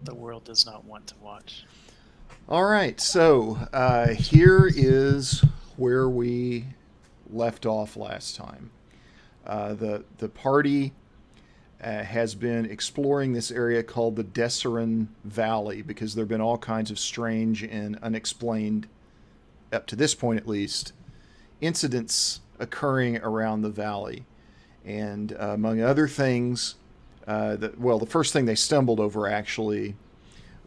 the world does not want to watch. All right, so here is where we left off last time. The party has been exploring this area called the Desserin Valley because there have been all kinds of strange and unexplained, up to this point at least, incidents occurring around the valley. And among other things, the first thing they stumbled over actually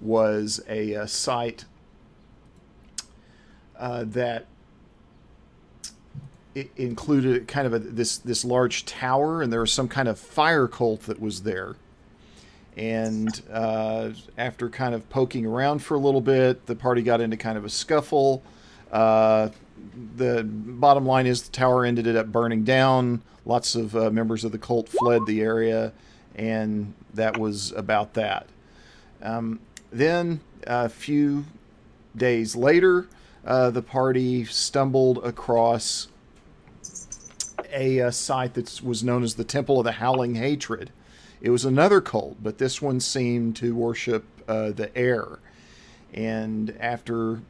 was a site that it included kind of this large tower, and there was some kind of fire cult that was there. And after kind of poking around for a little bit, the party got into kind of a scuffle. Uh, the bottom line is the tower ended up burning down. Lots of members of the cult fled the area, and that was about that. Then a few days later, the party stumbled across a site that was known as the Temple of the Howling Hatred. It was another cult, but this one seemed to worship the air. And after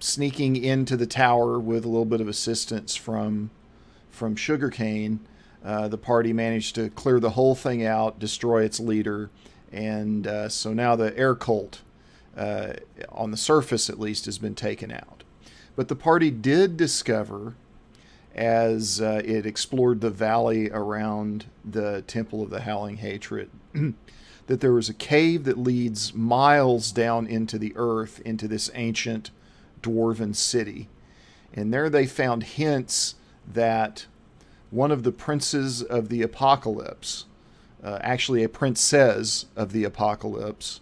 sneaking into the tower with a little bit of assistance from Sugarcane, the party managed to clear the whole thing out, destroy its leader, and so now the air cult, on the surface at least, has been taken out. But the party did discover, as it explored the valley around the Temple of the Howling Hatred, that there was a cave that leads miles down into the earth, into this ancient dwarven city. And there they found hints that one of the princes of the apocalypse, actually a princess of the apocalypse,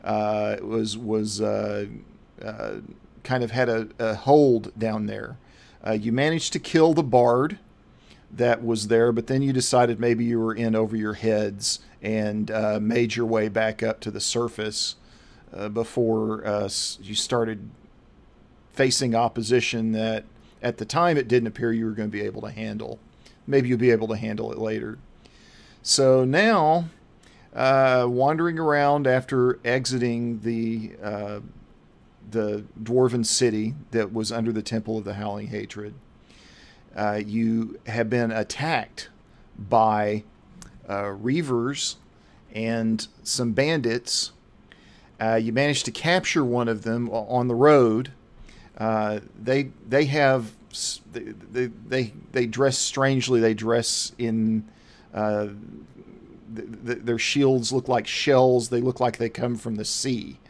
was kind of had a hold down there. You managed to kill the bard that was there, but then you decided maybe you were in over your heads and made your way back up to the surface before you started facing opposition that at the time it didn't appear you were going to be able to handle. Maybe you'll be able to handle it later. So now, wandering around after exiting the dwarven city that was under the Temple of the Howling Hatred, you have been attacked by reavers and some bandits. You managed to capture one of them on the road. They have they dress strangely. They dress in their shields look like shells. They look like they come from the sea.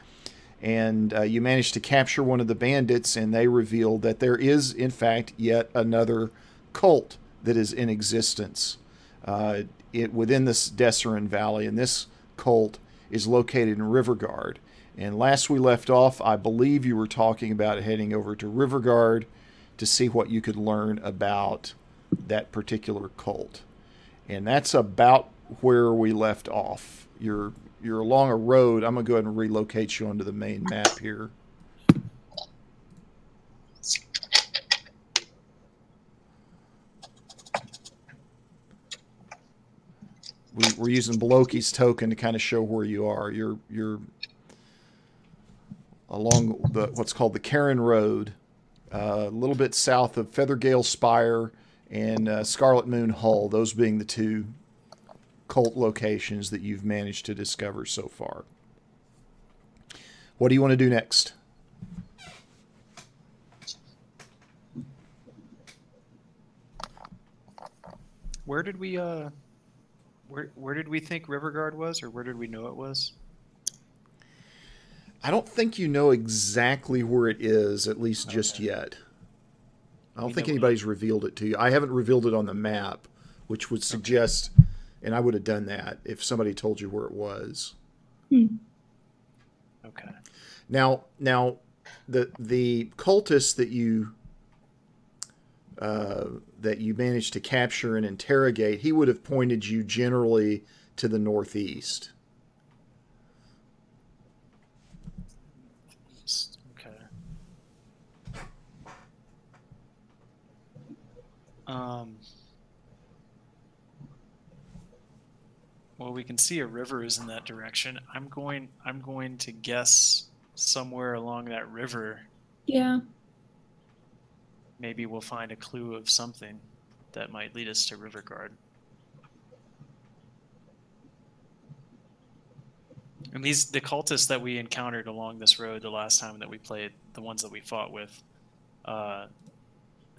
And you managed to capture one of the bandits, and they revealed that there is, in fact, yet another cult that is in existence within this Desserin Valley, and this cult is located in Rivergard. And last we left off, I believe you were talking about heading over to Rivergard to see what you could learn about that particular cult. And that's about where we left off. You're along a road. I'm going to go ahead and relocate you onto the main map here. We're using Bloki's token to kind of show where you are. You're along what's called the Karen Road, a little bit south of Feathergale Spire and Scarlet Moon Hull, those being the two cult locations that you've managed to discover so far. What do you want to do next? Where did we where did we think Rivergard was, or where did we know it was? I don't think you know exactly where it is, at least just yet. I don't think anybody's revealed it to you. I haven't revealed it on the map, which would suggest, and I would have done that if somebody told you where it was. Okay. Now, the cultist that you managed to capture and interrogate, he would have pointed you generally to the northeast. Okay. Well, we can see a river is in that direction. I'm going to guess somewhere along that river. Yeah. Maybe we'll find a clue of something that might lead us to Rivergard. And the cultists that we encountered along this road the last time that we played, the ones that we fought with,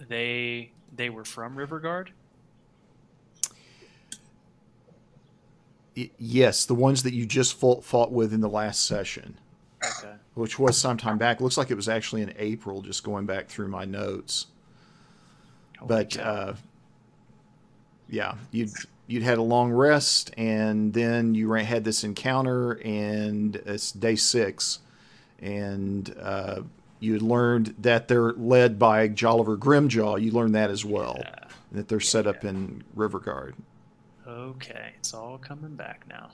they were from Rivergard? Yes, the ones that you just fought with in the last session. Okay. Which was sometime back. Looks like it was actually in April, just going back through my notes. But yeah, you'd had a long rest, and then you had this encounter, and it's day 6, and you had learned that they're led by Jolliver Grimjaw. You learned that as well, and that they're set up in Rivergard. Okay, it's all coming back now.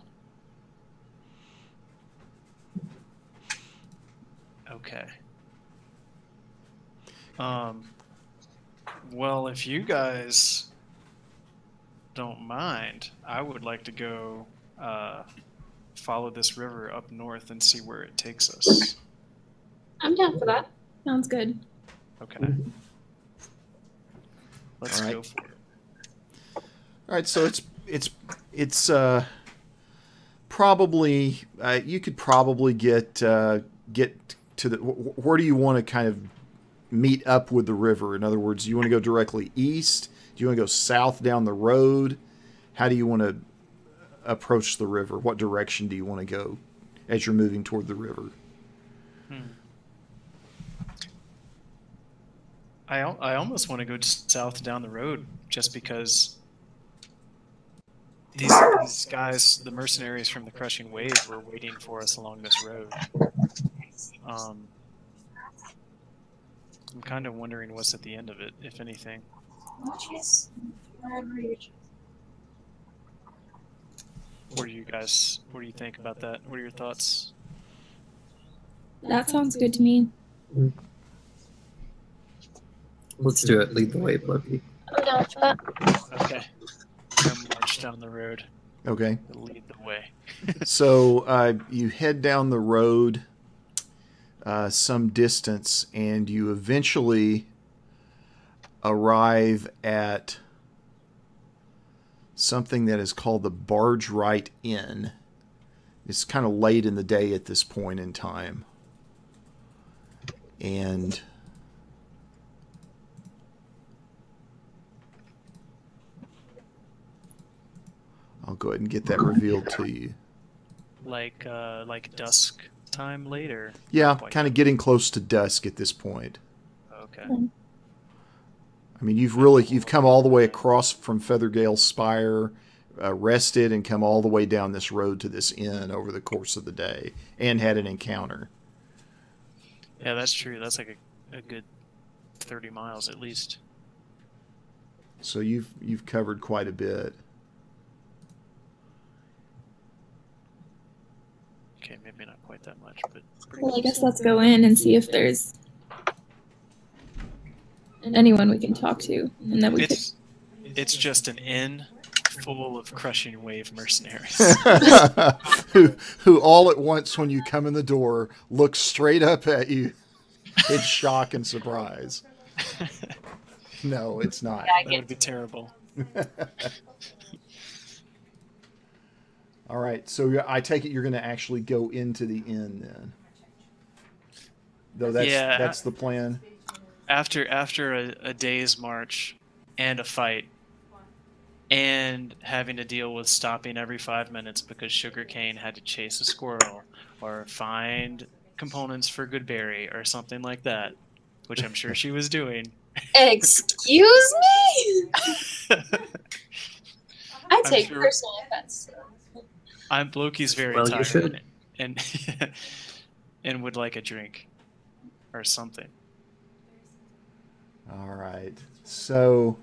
Okay. Well, if you guys don't mind, I would like to go follow this river up north and see where it takes us. I'm down for that. Sounds good. Okay. Let's go for it. All right, so it's probably you could probably get to the where do you want to kind of meet up with the river? In other words, do you want to go directly east? Do you want to go south down the road? How do you want to approach the river? What direction do you want to go as you're moving toward the river? I almost want to go south down the road just because these guys, the mercenaries from the Crushing Wave, were waiting for us along this road. I'm kind of wondering what's at the end of it, if anything. What do you think about that? What are your thoughts? That sounds good to me. Let's do it. Lead the way, Bloki. I'm down for that. Okay. I'll march down the road. Okay. Lead the way. So you head down the road some distance, and you eventually arrive at something that is called the Barge Right Inn. It's kind of late in the day at this point in time. And I'll go ahead and get that revealed to you. Like dusk time later. Yeah, kind of getting close to dusk at this point. Okay. I mean, you've come all the way across from Feathergale Spire, rested, and come all the way down this road to this inn over the course of the day, and had an encounter. Yeah, that's true. That's like a good 30 miles at least. So you've covered quite a bit. Okay, maybe not quite that much, but pretty Well, I close. guess let's go in and see if there's anyone we can talk to, and then we It's just an inn full of Crushing Wave mercenaries. who all at once, when you come in the door, look straight up at you in shock and surprise. No, it's not. That would be terrible. All right, so I take it you're going to actually go into the inn then. Though that's the plan. After a day's march and a fight, and having to deal with stopping every 5 minutes because Sugarcane had to chase a squirrel or find components for Goodberry or something like that, which I'm sure she was doing. Excuse me? I take sure- personal offense. Bloki's very Well, you tired should. and and would like a drink or something. All right. So,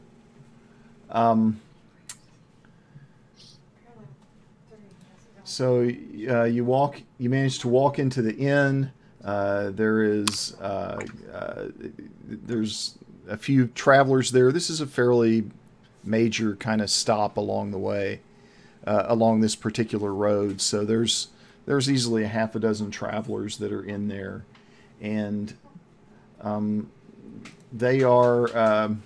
you manage to walk into the inn. There's a few travelers there. This is a fairly major kind of stop along the way. along this particular road. So there's easily a half a dozen travelers that are in there, and they are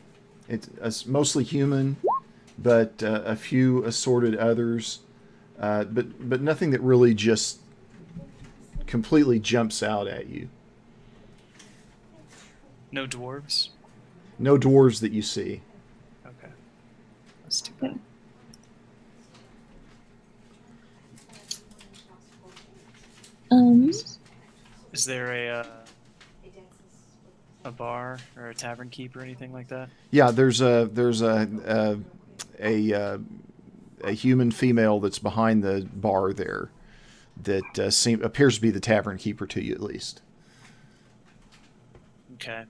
it's mostly human, but a few assorted others, but nothing that really just completely jumps out at you. No dwarves? No dwarves that you see. Okay. That's too bad. Is there a bar or a tavern keep or anything like that? Yeah, there's a human female that's behind the bar there that appears to be the tavern keeper to you, at least. Okay.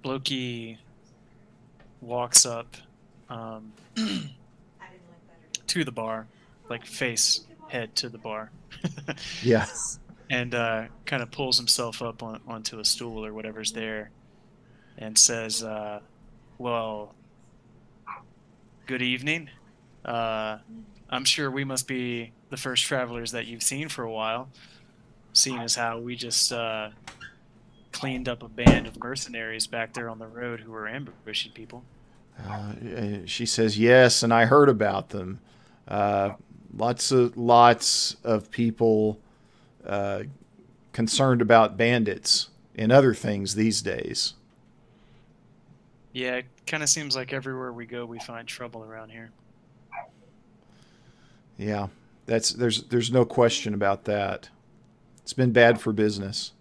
Blokey walks up to the bar, like face head to the bar. Yeah. And kind of pulls himself up onto a stool or whatever's there and says, well, good evening. I'm sure we must be the first travelers that you've seen for a while, seeing as how we just cleaned up a band of mercenaries back there on the road who were ambushing people. She says, yes, and I heard about them. Lots of people concerned about bandits and other things these days. Yeah, it kind of seems like everywhere we go, we find trouble around here. Yeah, there's no question about that. It's been bad for business.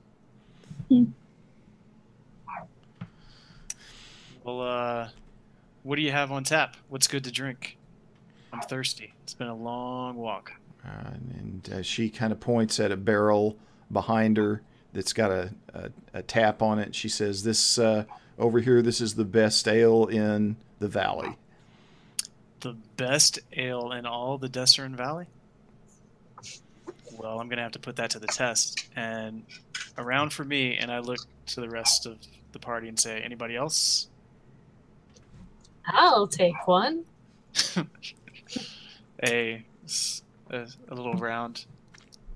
Well, what do you have on tap? What's good to drink? I'm thirsty. It's been a long walk. And she kind of points at a barrel behind her that's got a tap on it. She says, "This over here, this is the best ale in the valley." The best ale in all the Desserin Valley? Well, I'm going to have to put that to the test. And around for me, and I look to the rest of the party and say, anybody else? I'll take one. a little round,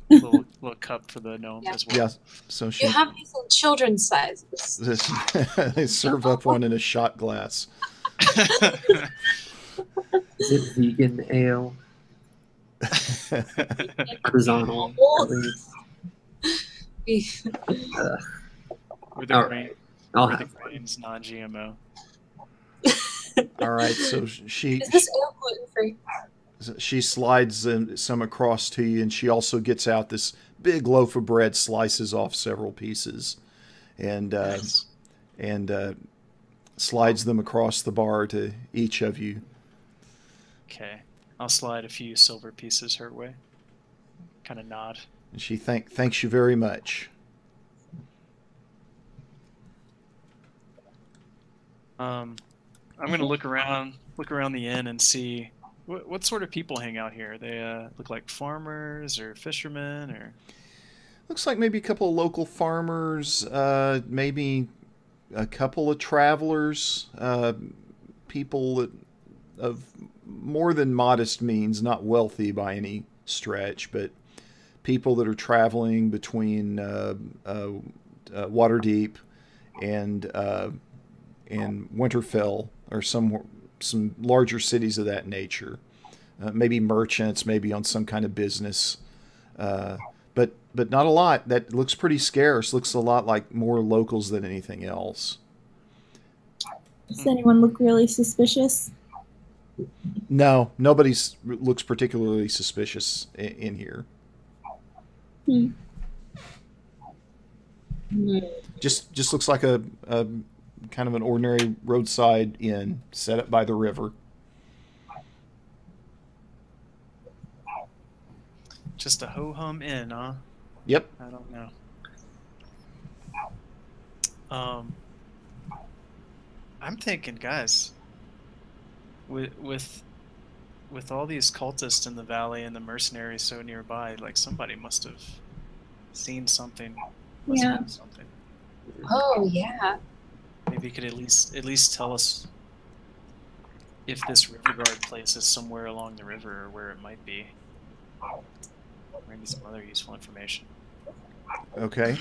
little cup for the gnome as well. Yeah, so she You have these in children's sizes. they serve up one in a shot glass. Is it vegan ale? Artisanal, at least. With the All grain, right. I'll with the have one. grains non-GMO. All right, so she Is this ale gluten-free? she slides some across to you, and she also gets out this big loaf of bread, slices off several pieces, and Nice. slides them across the bar to each of you. Okay, I'll slide a few silver pieces her way. Kind of nod. And she thanks you very much. I'm gonna look around the inn and see what sort of people hang out here. They look like farmers or fishermen or. Looks like maybe a couple of local farmers, maybe a couple of travelers, people of more than modest means, not wealthy by any stretch, but people that are traveling between Waterdeep and Winterfell, or some larger cities of that nature. Maybe merchants, maybe on some kind of business, but not a lot. That looks pretty scarce. Looks a lot like more locals than anything else. Does anyone look really suspicious? No, nobody looks particularly suspicious in here. Hmm. Just looks like a kind of an ordinary roadside inn set up by the river. Just a ho-hum inn, huh? Yep. I don't know. I'm thinking, guys, with all these cultists in the valley and the mercenaries so nearby, like somebody must have seen something. Must have Yeah. known something. Oh, yeah. Maybe you could at least tell us if this Rivergard place is somewhere along the river or where it might be. Maybe some other useful information. Okay.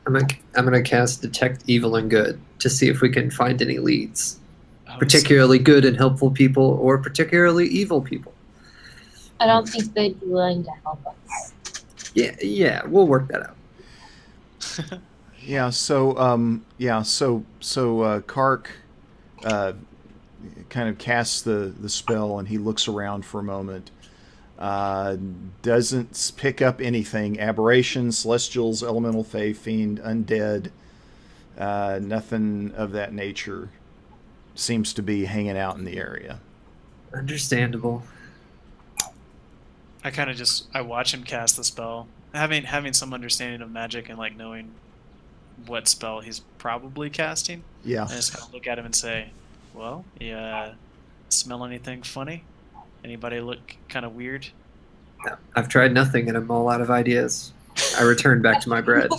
I'm gonna cast Detect Evil and Good to see if we can find any leads. Oh, Particularly good and helpful people, or particularly evil people. I don't think they'd be willing to help us. Yeah, we'll work that out. Yeah. So Kark kind of casts the spell, and he looks around for a moment. Doesn't pick up anything. Aberrations, celestials, elemental fae, fiend, undead. Nothing of that nature seems to be hanging out in the area. Understandable. I watch him cast the spell, having some understanding of magic and like knowing what spell he's probably casting. Yeah. I just kind of look at him and say, "Well, yeah, smell anything funny? Anybody look kind of weird?" No, I've tried nothing and I'm all out of ideas. I return back to my bread.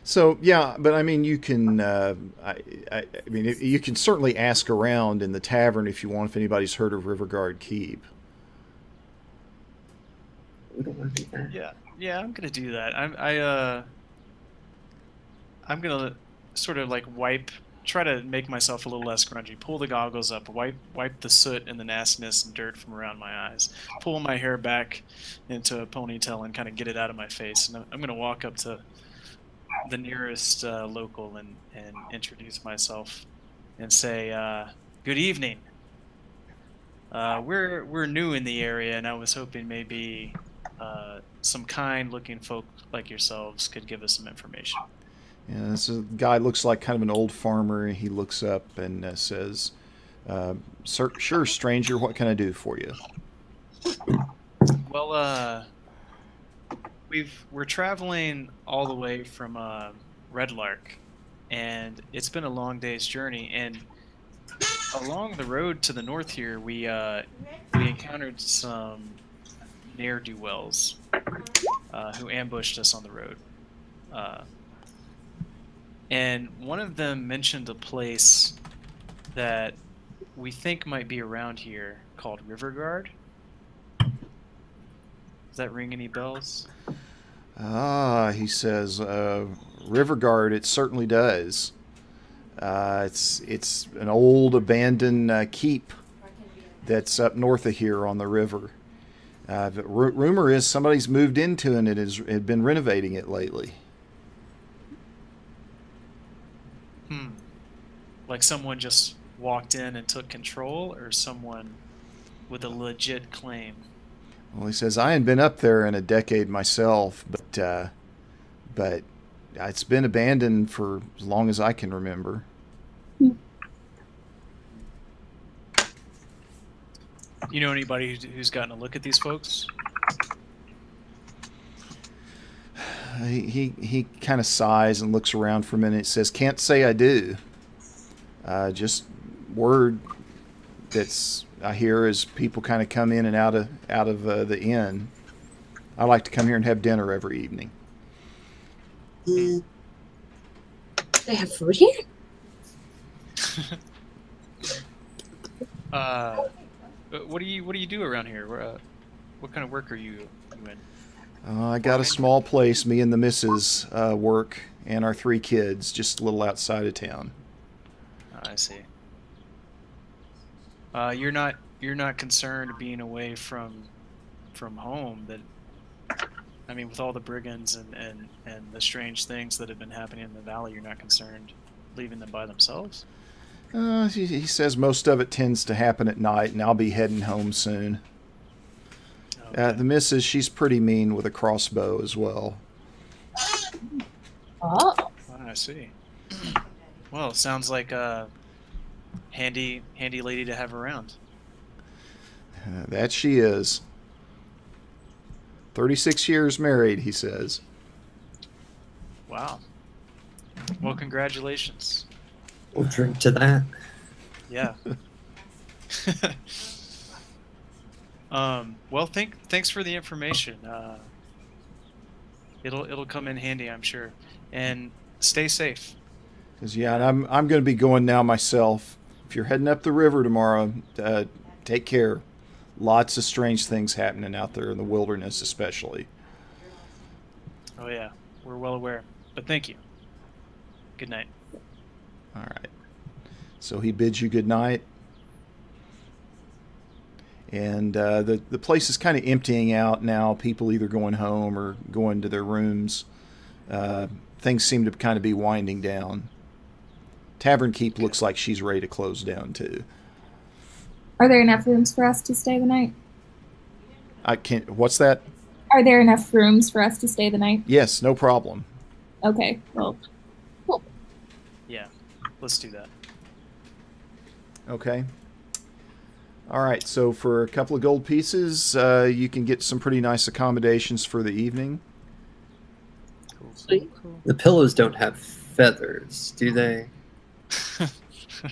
So yeah, but I mean, you can. I mean, you can certainly ask around in the tavern if you want. If anybody's heard of Rivergard Keep. We don't want to do that. Yeah, I'm gonna do that. I'm gonna sort of like try to make myself a little less grungy. Pull the goggles up, wipe the soot and the nastiness and dirt from around my eyes. Pull my hair back into a ponytail and kind of get it out of my face. And I'm gonna walk up to the nearest local and introduce myself and say, "Good evening. We're new in the area, and I was hoping maybe some kind-looking folk like yourselves could give us some information." Yeah, this guy looks like kind of an old farmer. He looks up and says, "Sure, stranger. What can I do for you?" Well, we're traveling all the way from Red Lark, and it's been a long day's journey. And along the road to the north here, we encountered some ne'er-do-wells who ambushed us on the road. And one of them mentioned a place that we think might be around here called Rivergard. Does that ring any bells? He says, Rivergard, it certainly does. It's an old abandoned keep that's up north of here on the river. The rumor is somebody's moved into it and had been renovating it lately. Like someone just walked in and took control, or someone with a legit claim? Well, he says, I ain't been up there in a decade myself, but it's been abandoned for as long as I can remember. You know anybody who's gotten a look at these folks? He kind of sighs and looks around for a minute. Says, "Can't say I do. Just word that's I hear as people kind of come in and out of the inn. I like to come here and have dinner every evening." They have food here? What do you do around here? What kind of work are you in? I got a small place. Me and the missus work, and our 3 kids, just a little outside of town. I see. You're not concerned being away from home. That, I mean, with all the brigands and the strange things that have been happening in the valley, you're not concerned leaving them by themselves? He says most of it tends to happen at night, and I'll be heading home soon. Okay. The missus, she's pretty mean with a crossbow as well. Oh. I see. Well, sounds like a handy lady to have around. That she is. 36 years married, he says. Wow. Well, congratulations. We'll drink to that. Yeah. Well, thanks for the information. It'll come in handy, I'm sure. And stay safe. Because yeah, and I'm going to be going now myself. If you're heading up the river tomorrow, take care. Lots of strange things happening out there in the wilderness, especially. Oh yeah, we're well aware. But thank you. Good night. All right. So he bids you good night. And the place is kind of emptying out now. People either going home or going to their rooms. Things seem to kind of be winding down. Tavern Keep looks like she's ready to close down too. Are there enough rooms for us to stay the night? I can't. What's that? Are there enough rooms for us to stay the night? Yes, no problem. Okay, well, Yeah, let's do that. Okay. All right. So for a couple of gold pieces, you can get some pretty nice accommodations for the evening. Cool. Sweet. Cool. The pillows don't have feathers, do they?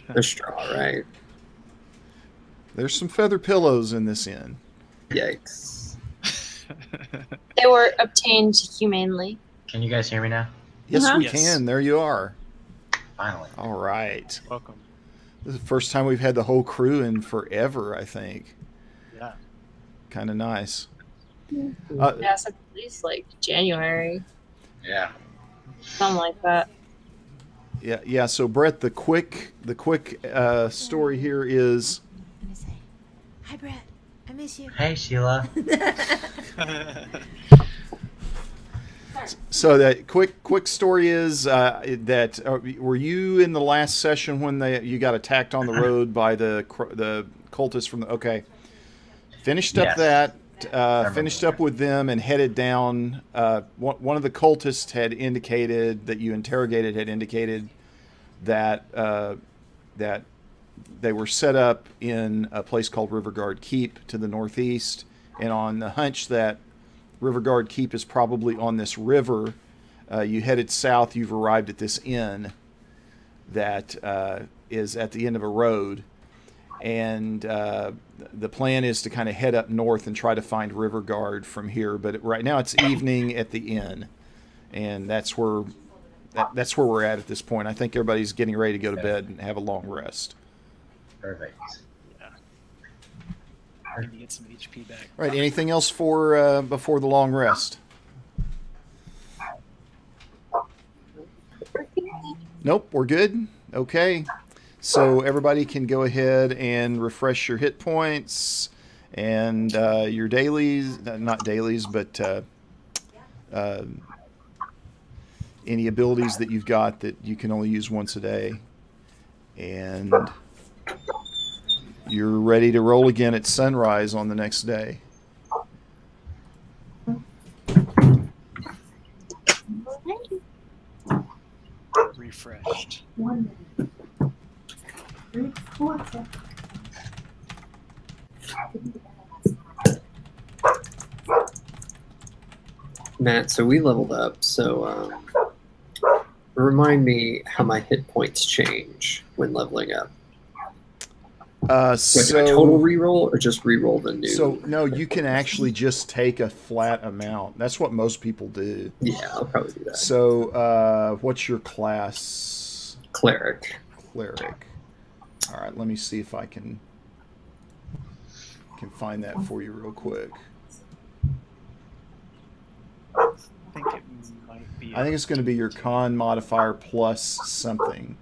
They're straw, right? There's some feather pillows in this inn. Yikes. They were obtained humanely. Can you guys hear me now? Yes, Uh-huh. we Yes. can. There you are. Finally. All right. Welcome. This is the first time we've had the whole crew in forever, I think. Yeah. Kind of nice. Yes, at least like January, Yeah. something like that. Yeah. So Brett, the quick story here is I'm gonna say, hi Brett, I miss you. Hey, Sheila. so that quick story is that were you in the last session when you got attacked on the road by the cultists from the finished up Yes. that finished up with them and headed down. One of the cultists had indicated that you interrogated had indicated that that they were set up in a place called Rivergard Keep to the northeast, and on the hunch that Rivergard Keep is probably on this river, you headed south. You've arrived at this inn that is at the end of a road, and the plan is to kind of head up north and try to find Rivergard from here. But right now it's evening at the inn, and that's where we're at this point. I think everybody's getting ready to go to bed and have a long rest. Perfect. Yeah. I need to get some HP back. All right. Anything else for before the long rest? Nope. We're good. Okay. So everybody can go ahead and refresh your hit points and your dailies, not dailies, but any abilities that you've got that you can only use once a day. And you're ready to roll again at sunrise on the next day. Refreshed. Matt, so we leveled up, so remind me how my hit points change when leveling up. Do I do a total reroll or just reroll the new? So no, you can actually just take a flat amount. That's what most people do. Yeah, I'll probably do that. So what's your class? Cleric. Cleric. All right, let me see if I can find that for you real quick. I think it might be. I think it's going to be your con modifier plus something.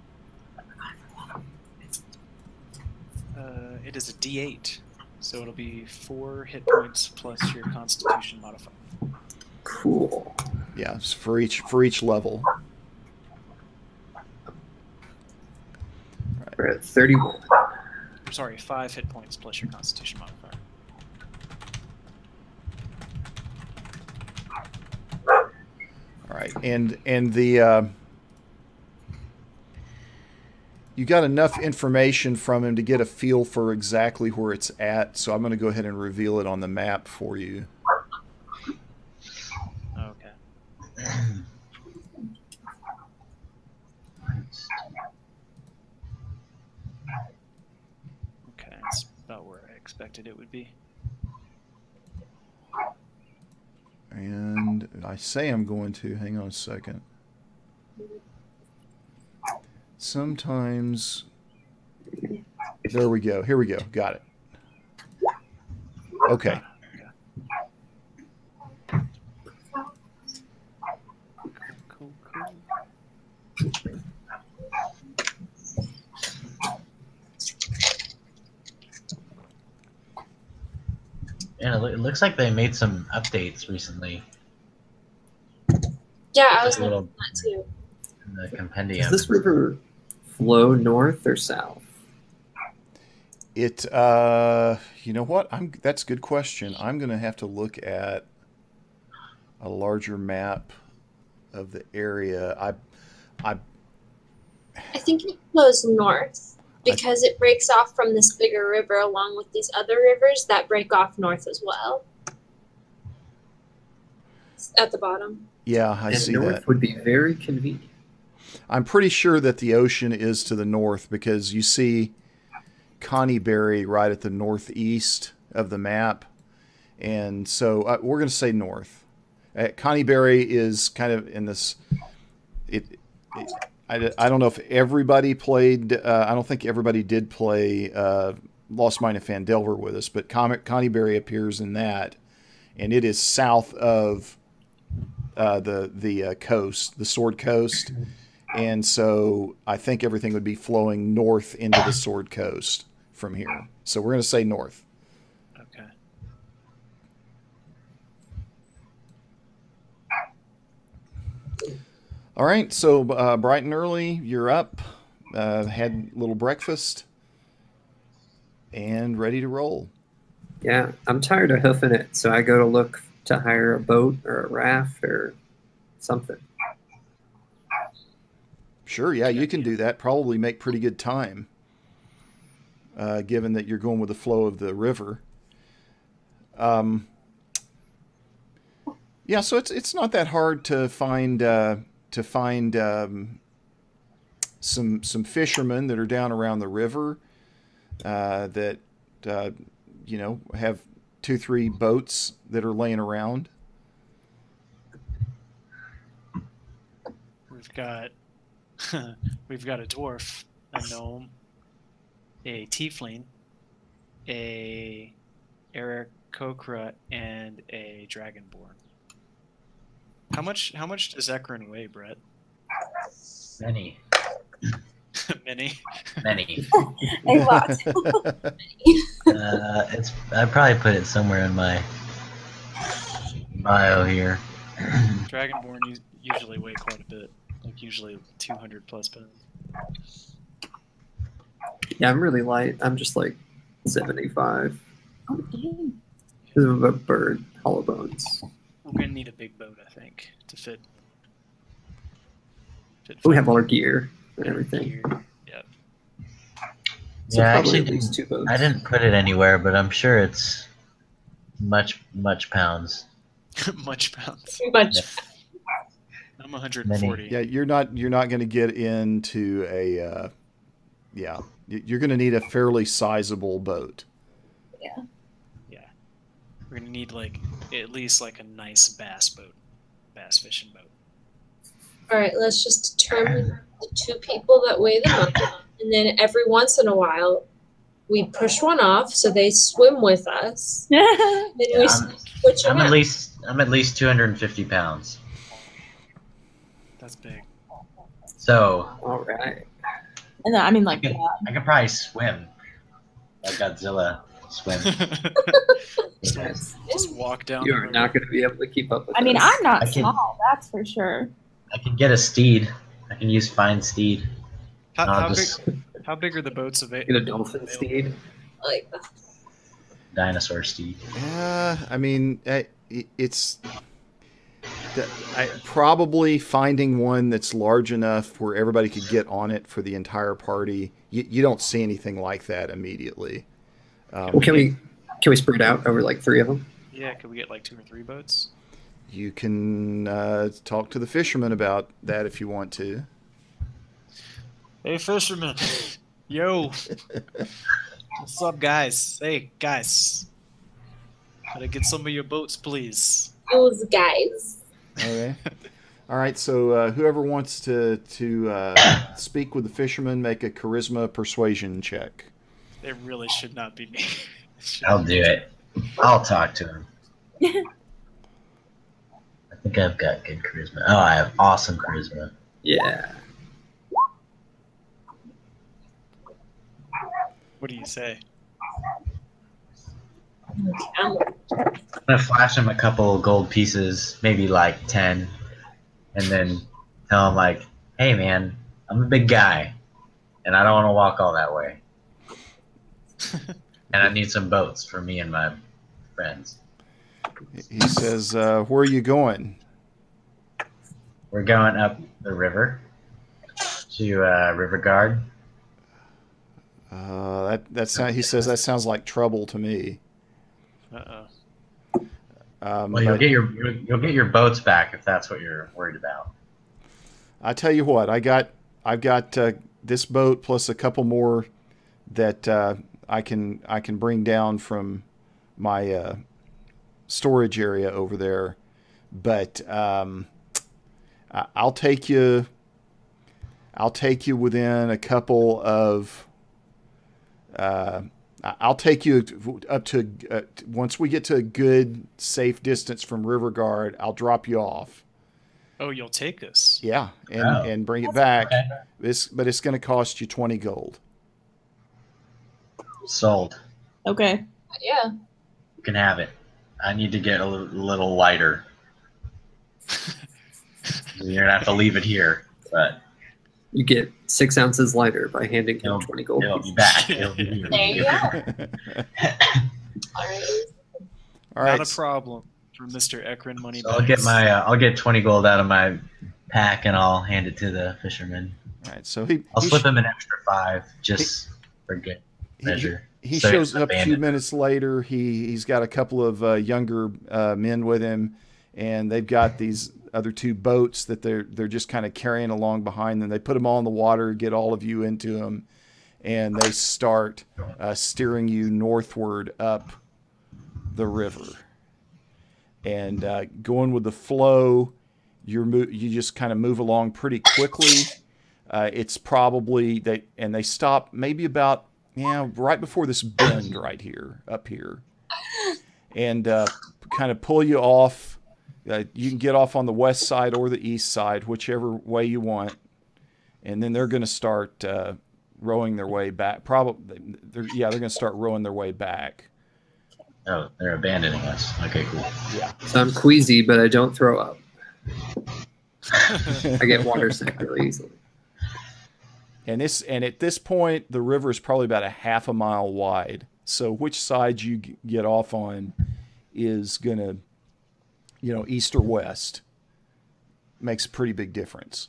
It is a D8, so it'll be 4 hit points plus your Constitution modifier. Cool. Yeah, it's for each level. We're at 31. I'm sorry, 5 hit points plus your Constitution modifier. All right, and the you got enough information from him to get a feel for exactly where it's at, so I'm going to go ahead and reveal it on the map for you. Okay. Okay, that's about where I expected it would be. And I say I'm going to. Hang on a second. sometimes. There we go. Here we go. Got it. Okay. Cool. Yeah, it looks like they made some updates recently. Yeah, I was Like a little thinking that too. in the compendium. Does this river flow north or south? It, you know what? That's a good question. I'm going to have to look at a larger map of the area. I think it flows north because it breaks off from this bigger river along with these other rivers that break off north as well. At the bottom. Yeah, I see north that. Would be very convenient. I'm pretty sure that the ocean is to the north because you see Connieberry right at the northeast of the map. And so we're going to say north. Connieberry is kind of in this... I don't know if everybody played... I don't think everybody did play Lost Mine of Phandelver with us, but Connieberry appears in that. And it is south of the coast, the Sword Coast. And so I think everything would be flowing north into the Sword Coast from here. So we're going to say north. Okay. All right. So bright and early, you're up, had a little breakfast, and ready to roll. Yeah, I'm tired of hoofing it, so I go to look to hire a boat or a raft or something. Sure, yeah, you can do that. Probably make pretty good time, given that you're going with the flow of the river. Yeah, so it's not that hard to find some fishermen that are down around the river that you know, have 2-3 boats that are laying around. We've got a dwarf, a gnome, a tiefling, a Aarakocra, and a dragonborn. How much does Ekron weigh, Brett? Many. Many. A lot. I'd probably put it somewhere in my bio here. Dragonborn usually weigh quite a bit, like usually 200 plus pounds. Yeah, I'm really light. I'm just like 75. Oh, dang. Because I'm a bird, hollow bones. We're gonna need a big boat, I think, to fit. We have all our gear and everything. Yeah. So Yeah, probably actually, at least 2 boats. I didn't put it anywhere, but I'm sure it's much pounds. Much pounds. Too much. I'm 140. Yeah, you're not going to get into a yeah. You're going to need a fairly sizable boat. Yeah. Yeah. We're gonna need like at least like a nice bass fishing boat. All right, let's just determine the 2 people that weigh them up, and then every once in a while, we push one off so they swim with us. Then we switch I'm around. at least 250 pounds. That's big. So All right. And then, I mean, like, I could probably swim like Godzilla swim. Just walk down. You the are river. not going to be able to keep up with I mean, us. I'm not I can- small, that's for sure. I can get a steed. I can use fine steed. How big are the boats Get a available? dolphin steed. Like, Dinosaur steed. Yeah, I mean, it's probably finding one that's large enough where everybody could get on it for the entire party. You don't see anything like that immediately. Well, can we spread out over like 3 of them? Yeah, could we get like 2 or 3 boats? You can talk to the fishermen about that if you want to. Hey, fisherman. Yo. What's up, guys? Hey, guys. Gotta get some of your boats, please. those guys. Okay. All right, so whoever wants to speak with the fisherman, make a charisma persuasion check. It really should not be me. I'll do it. I'll talk to him. I think I've got good charisma. Oh, I have awesome charisma. Yeah. What do you say? I'm gonna flash him a couple gold pieces, maybe like 10, and then tell him like, "Hey, man, I'm a big guy, and I don't want to walk all that way, and I need some boats for me and my friends." He says, "Where are you going?" We're going up the river to Rivergard. He says that sounds like trouble to me. Well, you'll get your boats back if that's what you're worried about. I tell you what, I've got this boat plus a couple more that I can bring down from my storage area over there, but I'll take you within a couple of. I'll take you up to once we get to a good, safe distance from Rivergard. I'll drop you off. Oh, you'll take us? Yeah, and bring it back. Okay. But it's going to cost you 20 gold. Sold. Okay. Yeah. You can have it. I need to get a little lighter. You're gonna have to leave it here, but. You get 6 ounces lighter by handing him 20 gold. It'll be back. It'll be here. There you go. All right. Not a problem for Mr. Ekron money. So I'll get 20 gold out of my pack and I'll hand it to the fisherman. All right. So I'll slip him an extra 5 just for good measure. He shows up a few minutes later. He's got a couple of younger men with him, and they've got these other 2 boats that they're just kind of carrying along behind them. They put them all in the water, get all of you into them, and they start steering you northward up the river. And going with the flow, you just kind of move along pretty quickly. It's probably they stop maybe about right before this bend right here, up here, and kind of pull you off. You can get off on the west side or the east side, whichever way you want, and then they're going to start rowing their way back. Probably, they're going to start rowing their way back. Oh, they're abandoning us. Okay, cool. Yeah. So I'm queasy, but I don't throw up. I get water sick really easily. And at this point, the river is probably about a half a mile wide. So which side you get off on is going to, east or west, makes a pretty big difference.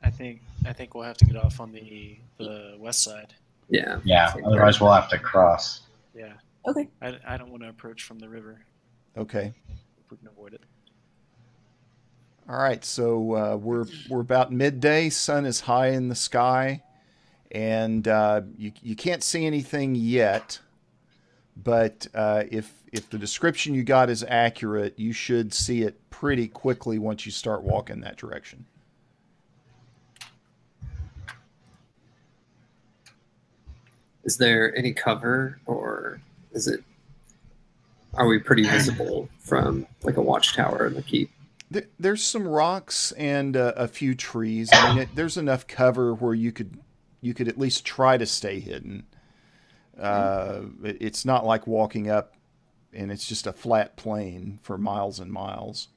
I think we'll have to get off on the west side. Yeah. Yeah. Otherwise, we'll have to cross. Yeah. Okay. I don't want to approach from the river. Okay. If we can avoid it. All right. So we're about midday. Sun is high in the sky, and you can't see anything yet. But if the description you got is accurate, you should see it pretty quickly once you start walking that direction. Is there any cover, or are we pretty visible from like a watchtower in the keep? There's some rocks and a few trees. I mean, there's enough cover where you could at least try to stay hidden. It's not like walking up and it's just a flat plain for miles and miles.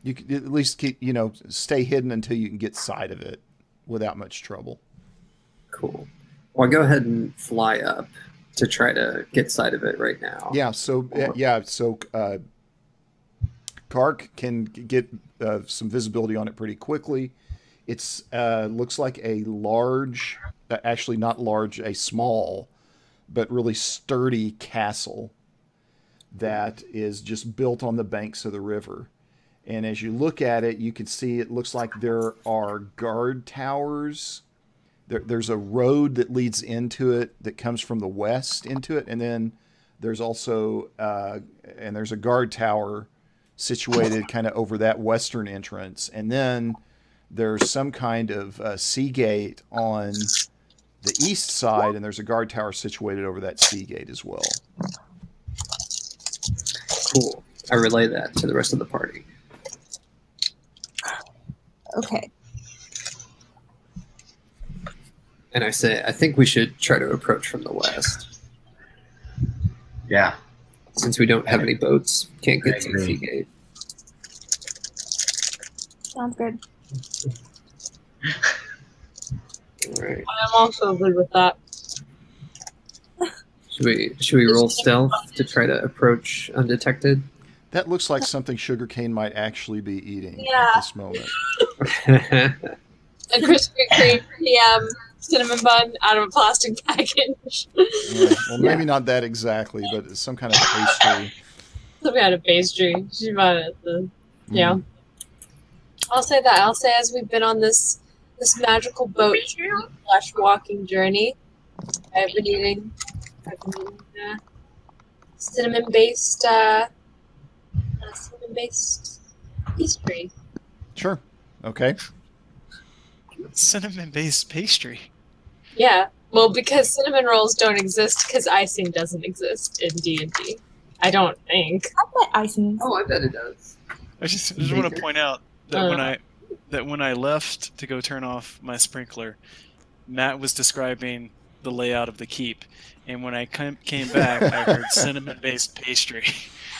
You could at least stay hidden until you can get sight of it without much trouble. Cool. Well, I'll go ahead and fly up to try to get sight of it right now. Yeah. So Kark can get some visibility on it pretty quickly. It's looks like a large, actually not large, a small, but really sturdy castle that is just built on the banks of the river. And as you look at it, you can see it looks like there are guard towers. There's a road that leads into it that comes from the west into it, and then there's also there's a guard tower situated kind of over that western entrance, and then there's some kind of sea gate on the east side, and there's a guard tower situated over that sea gate as well. Cool. I relay that to the rest of the party. Okay. And I say, I think we should try to approach from the west. Yeah. Since we don't have any boats, can't get to the sea gate. Sounds good. All right. I'm also good with that. Should we roll stealth to try to approach undetected? That looks like something Sugarcane might actually be eating Yeah. at this moment. A Krispy Kreme cinnamon bun out of a plastic package. Yeah. Well, maybe not that exactly, but it's some kind of pastry. Some kind of pastry. She bought it. Yeah. I'll say that. I'll say as we've been on this magical boat / walking journey, I've been eating cinnamon based pastry. Sure. Okay. Cinnamon-based pastry. Yeah. Well, because cinnamon rolls don't exist because icing doesn't exist in D&D. I don't think. I bet icing. Oh, I bet it does. I just want to point out that when I left to go turn off my sprinkler, Matt was describing the layout of the keep, and when I came back, I heard cinnamon-based pastry.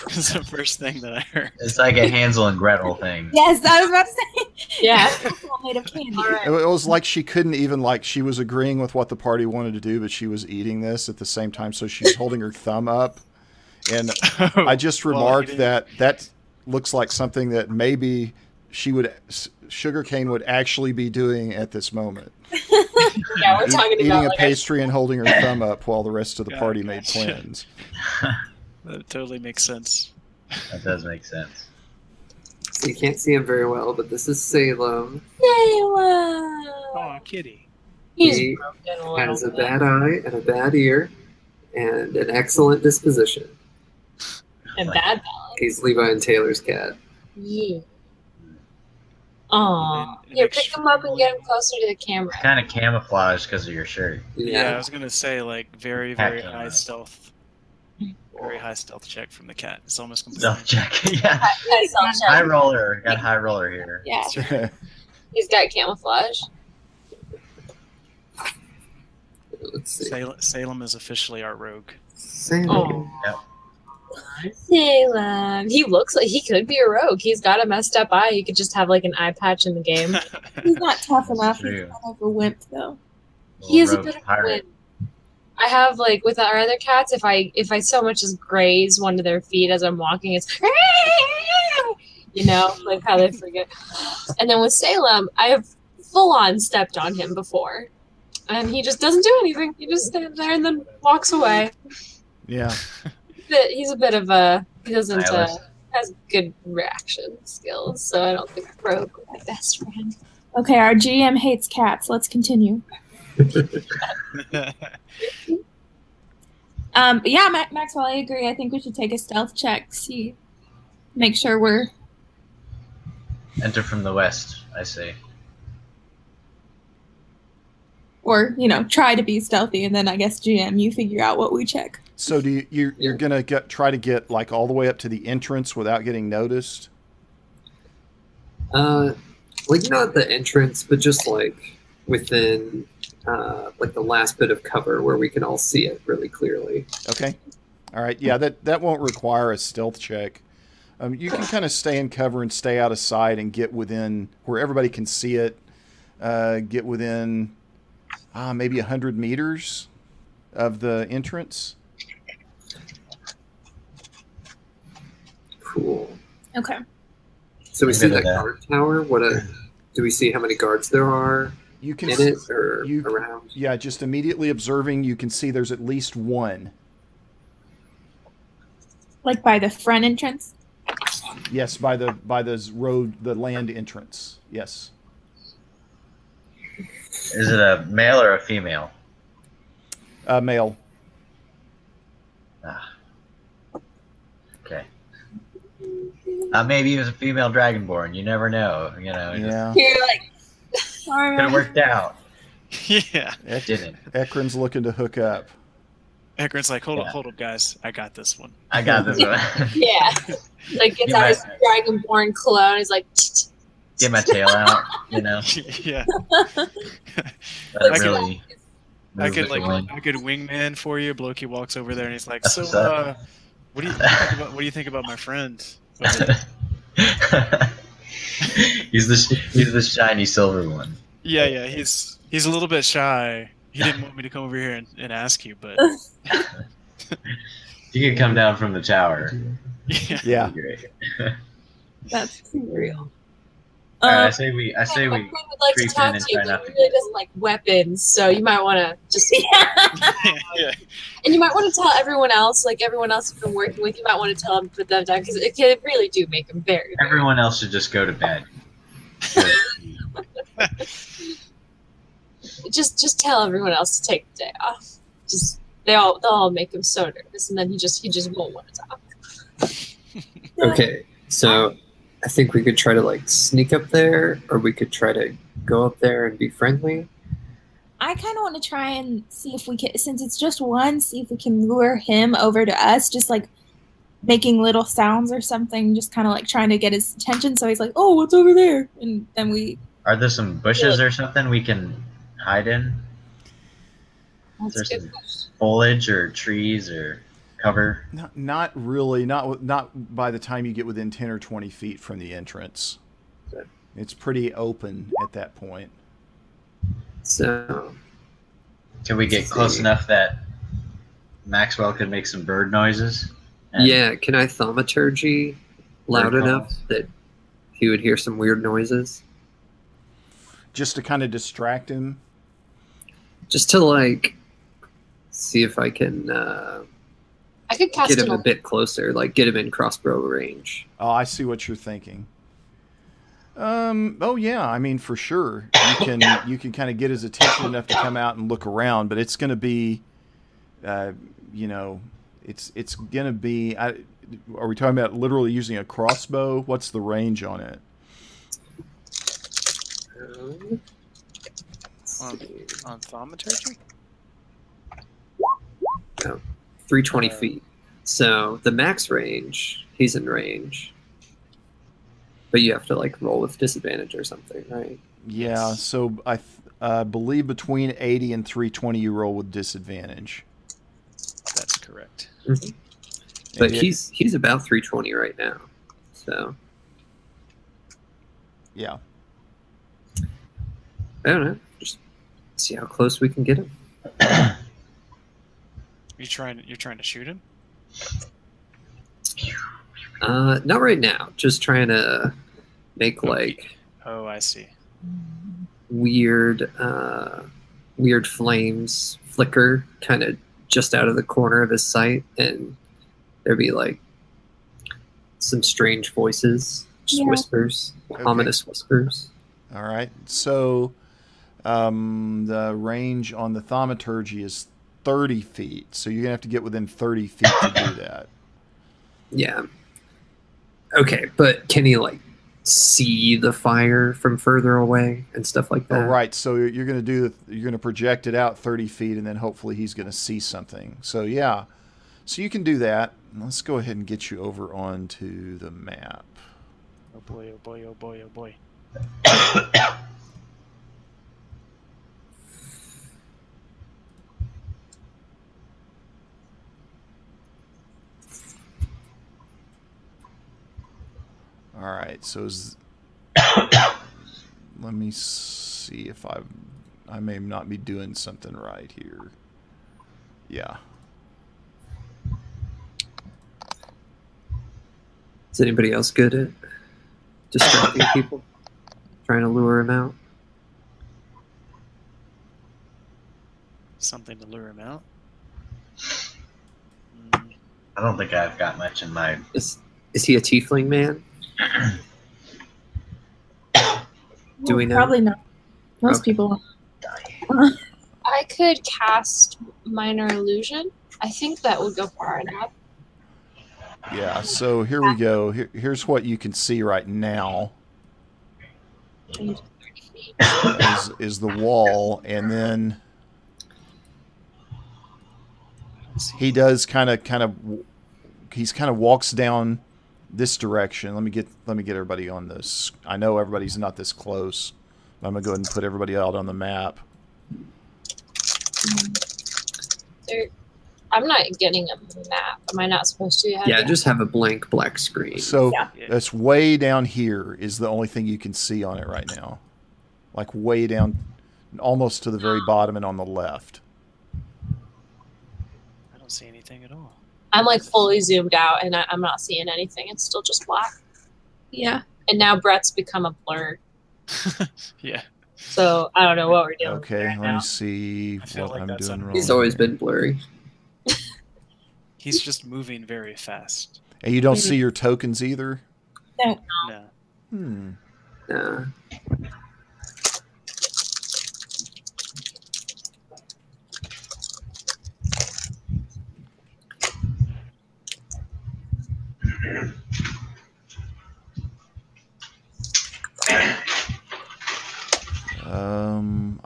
It's the first thing that I heard. It's like a Hansel and Gretel thing. Yes, I was about to say. Yeah. It's all made of candy. It was like she couldn't even, like, she was agreeing with what the party wanted to do, but she was eating this at the same time, so she's holding her thumb up. And I just remarked that looks like something that maybe Sugarcane would actually be doing at this moment. Yeah, we're talking eating about a pastry and holding her thumb up while the rest of the party made gotcha. plans. That totally makes sense. That does make sense. So you can't see him very well, but this is Salem. Oh, kitty. He's He broken a little has a bit. bad eye and a bad ear, and an excellent disposition. And bad balance. He's Levi and Taylor's cat. Yeah. Aw. And Here, pick him up and get him closer to the camera. Kind of camouflage because of your shirt. Yeah, I was gonna say like very, very Hat high on. stealth. Very high stealth check from the cat. It's almost complete. Stealth check. Yeah. Self-check. High roller. Got high roller here. Yeah. He's got camouflage. Let's see. Salem is officially our rogue. Salem. Oh. Yep. Salem. He looks like he could be a rogue. He's got a messed up eye. He could just have like an eye patch in the game. He's not tough enough. He's true. kind of a wimp, though. He is a Rogue bit of a pirate. win. I have like with our other cats, if I so much as graze one of their feet as I'm walking, it's like how they forget. And then with Salem, I have full on stepped on him before, and he just doesn't do anything. He just stands there and then walks away. Yeah. He's a bit of a he doesn't Nihilist. has good reaction skills, so I don't think Rogue would be best friend. Okay, our GM hates cats. Let's continue. But yeah, Maxwell, I agree. I think we should take a stealth check. Make sure we're. Enter from the west, I say. Or, try to be stealthy, and then I guess GM, you figure out what we check. So you're gonna try to get like all the way up to the entrance without getting noticed? Like not the entrance, but just like within like the last bit of cover where we can all see it really clearly. Okay. All right. Yeah, that won't require a stealth check. You can kind of stay in cover and stay out of sight and get within where everybody can see it. Get within maybe 100 meters of the entrance. Cool. Okay. So we Maybe see that that. guard tower. Do we see how many guards there are You can in it or you- around? Yeah, just immediately observing, you can see there's at least one. Like by the front entrance? Yes, by the road, the land entrance. Yes. Is it a male or a female? Male. Ah. Okay. Maybe he was a female dragonborn. You never know. You know. Yeah. You're like, Could have worked out. Yeah. It didn't. Ekron's looking to hook up. Ekron's like, hold up, guys. I got this one. I got this one. Yeah. Like gets out his dragonborn cologne. He's like, get my tail out. You know. Yeah. But really. I could wingman for you. Blokey walks over there and he's like, That's "So, what's up. what do you think about my friend?" He's the shiny silver one. Yeah. He's a little bit shy. He didn't want me to come over here and ask you, but You could come down from the tower. Yeah. that's too real. I say we would like to creep talk in and to you, try but not he to really doesn't like weapons, so you might want to just. yeah. And you might want to tell everyone else, like everyone else you've been working with, you might want to tell them to put them down because it can really do make them very. Everyone else should just go to bed. Just tell everyone else to take the day off. Just they'll all make him so nervous, and then he just won't want to talk. Okay, so I think we could try to like sneak up there, or we could try to go up there and be friendly. I kind of want to try and see if we can, since it's just one, see if we can lure him over to us, just like making little sounds or something, just kind of like trying to get his attention. So he's like, "Oh, what's over there?" And then we. Are there some bushes or something we can hide in? Is there some foliage or trees or cover? Not really. Not by the time you get within 10 or 20 feet from the entrance. Okay. It's pretty open at that point. So, Can we get close enough that Maxwell could make some bird noises? yeah, can I thaumaturgy loud Bird enough calls. that he would hear some weird noises? Just to kind of distract him. Just to like see if I can I could cast get him an a bit closer, like get him in crossbow range. Oh, I see what you're thinking. Oh yeah, I mean for sure. You can kind of get his attention enough to come out and look around, but it's going to be, it's going to be. Are we talking about literally using a crossbow? What's the range on it? On thaumaturgy? No, 320 feet. So the max range, he's in range. But you have to like roll with disadvantage or something, right? Yeah, so I believe between 80 and 320 you roll with disadvantage. That's correct. Mm-hmm. But he's about 320 right now. So yeah. I don't know. Just see how close we can get him. You're trying to shoot him? Not right now. Just trying to make like Oh, I see. weird flames flicker kind of just out of the corner of his sight, and there'd be like some strange voices, just whispers, ominous whispers. All right. So the range on the thaumaturgy is 30 feet. So you're going to have to get within 30 feet to do that. Yeah. Okay, but can he like see the fire from further away and stuff like that? Oh, right. So you're going to project it out 30 feet, and then hopefully he's going to see something. So yeah. So you can do that. Let's go ahead and get you over onto the map. Oh boy, oh boy, oh boy, oh boy. All right, so let me see if I may not be doing something right here. Yeah. Is anybody else good at distracting people? Trying to lure him out? Something to lure him out? I don't think I've got much in my... Is he a tiefling man? Do we know? Probably not. Most people. I could cast minor illusion. I think that would go far enough. Yeah, so here we go. Here's what you can see right now. Is the wall, and then he does kind of walks down this direction. Let me get everybody on this. I know everybody's not this close. I'm gonna go ahead and put everybody out on the map. I'm not getting a map. Am I not supposed to? Yeah, just have a blank black screen. So that's way down here is the only thing you can see on it right now. Like way down, almost to the very bottom and on the left. I don't see anything at all. I'm like fully zoomed out and I'm not seeing anything. It's still just black. Yeah. And now Brett's become a blur. Yeah. So I don't know what we're doing. Okay, right let now. me see what like I'm that's doing wrong. He's always been blurry. He's just moving very fast. And you don't see your tokens either? No. No. Nah.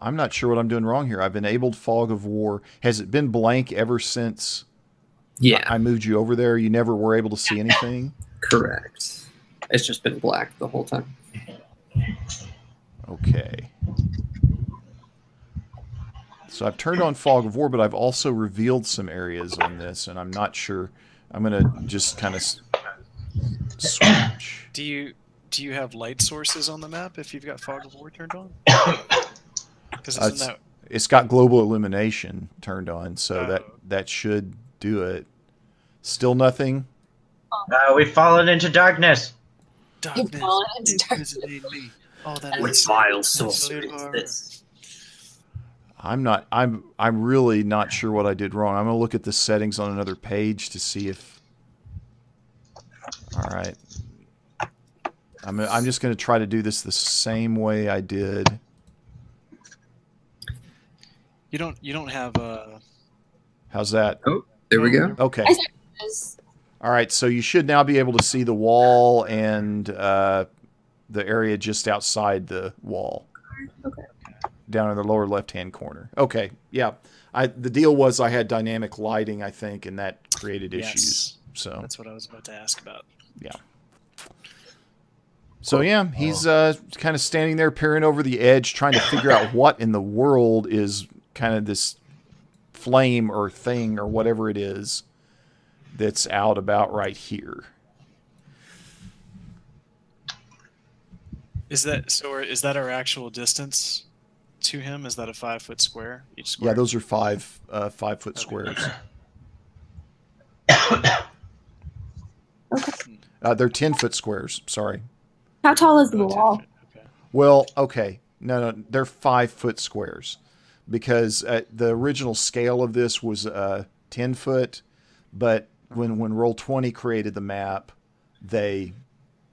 I'm not sure what I'm doing wrong here. I've enabled Fog of War. Has it been blank ever since I moved you over there? You never were able to see anything? Correct. It's just been black the whole time. Okay. So I've turned on Fog of War, but I've also revealed some areas on this, and I'm not sure. I'm going to just kind of switch. Do you have light sources on the map if you've got Fog of War turned on? Because it's got global illumination turned on, so that should do it. Still nothing? We've fallen into darkness. You've fallen into darkness. Oh, that What is vile sorcery is this? I'm really not sure what I did wrong. I'm going to look at the settings on another page to see if... All right. I'm just going to try to do this the same way I did. You don't have a... How's that? Oh, there we go. Okay. All right, so you should now be able to see the wall and the area just outside the wall. Okay. Down in the lower left-hand corner. Okay, yeah. The deal was I had dynamic lighting, I think, and that created issues. So that's what I was about to ask about. Yeah. So yeah, he's kind of standing there peering over the edge, trying to figure out what in the world is kind of this flame or thing or whatever it is that's out about right here. Is that our actual distance to him? Is that a 5-foot square? Each square? Yeah, those are 5-foot squares. Okay. They're 10-foot squares. Sorry. How tall is the wall? Okay. Well, okay. No, they're 5-foot squares because the original scale of this was 10 foot, but when Roll20 created the map, there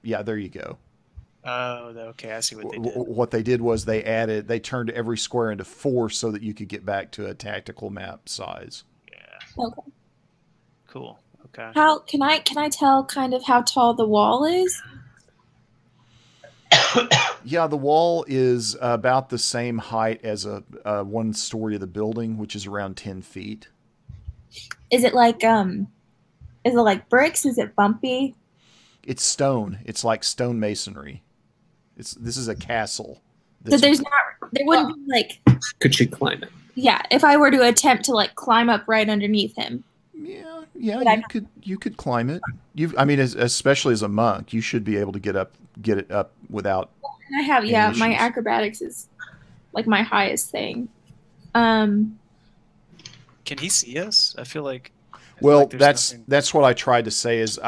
you go. Oh, okay. I see what they did. What they did was they turned every square into 4 so that you could get back to a tactical map size. Yeah. Okay. Cool. Okay. How can I tell kind of how tall the wall is? Yeah, the wall is about the same height as a one story of the building, which is around 10 feet. Is it like bricks? Is it bumpy? It's stone. It's like stone masonry. This is a castle. So there wouldn't be like. Could she climb it? Yeah, if I were to attempt to like climb up right underneath him. Yeah, you could climb it. Especially as a monk, you should be able to get it up without. And I have my acrobatics is like my highest thing. Can he see us? I feel like. That's what I tried to say. Is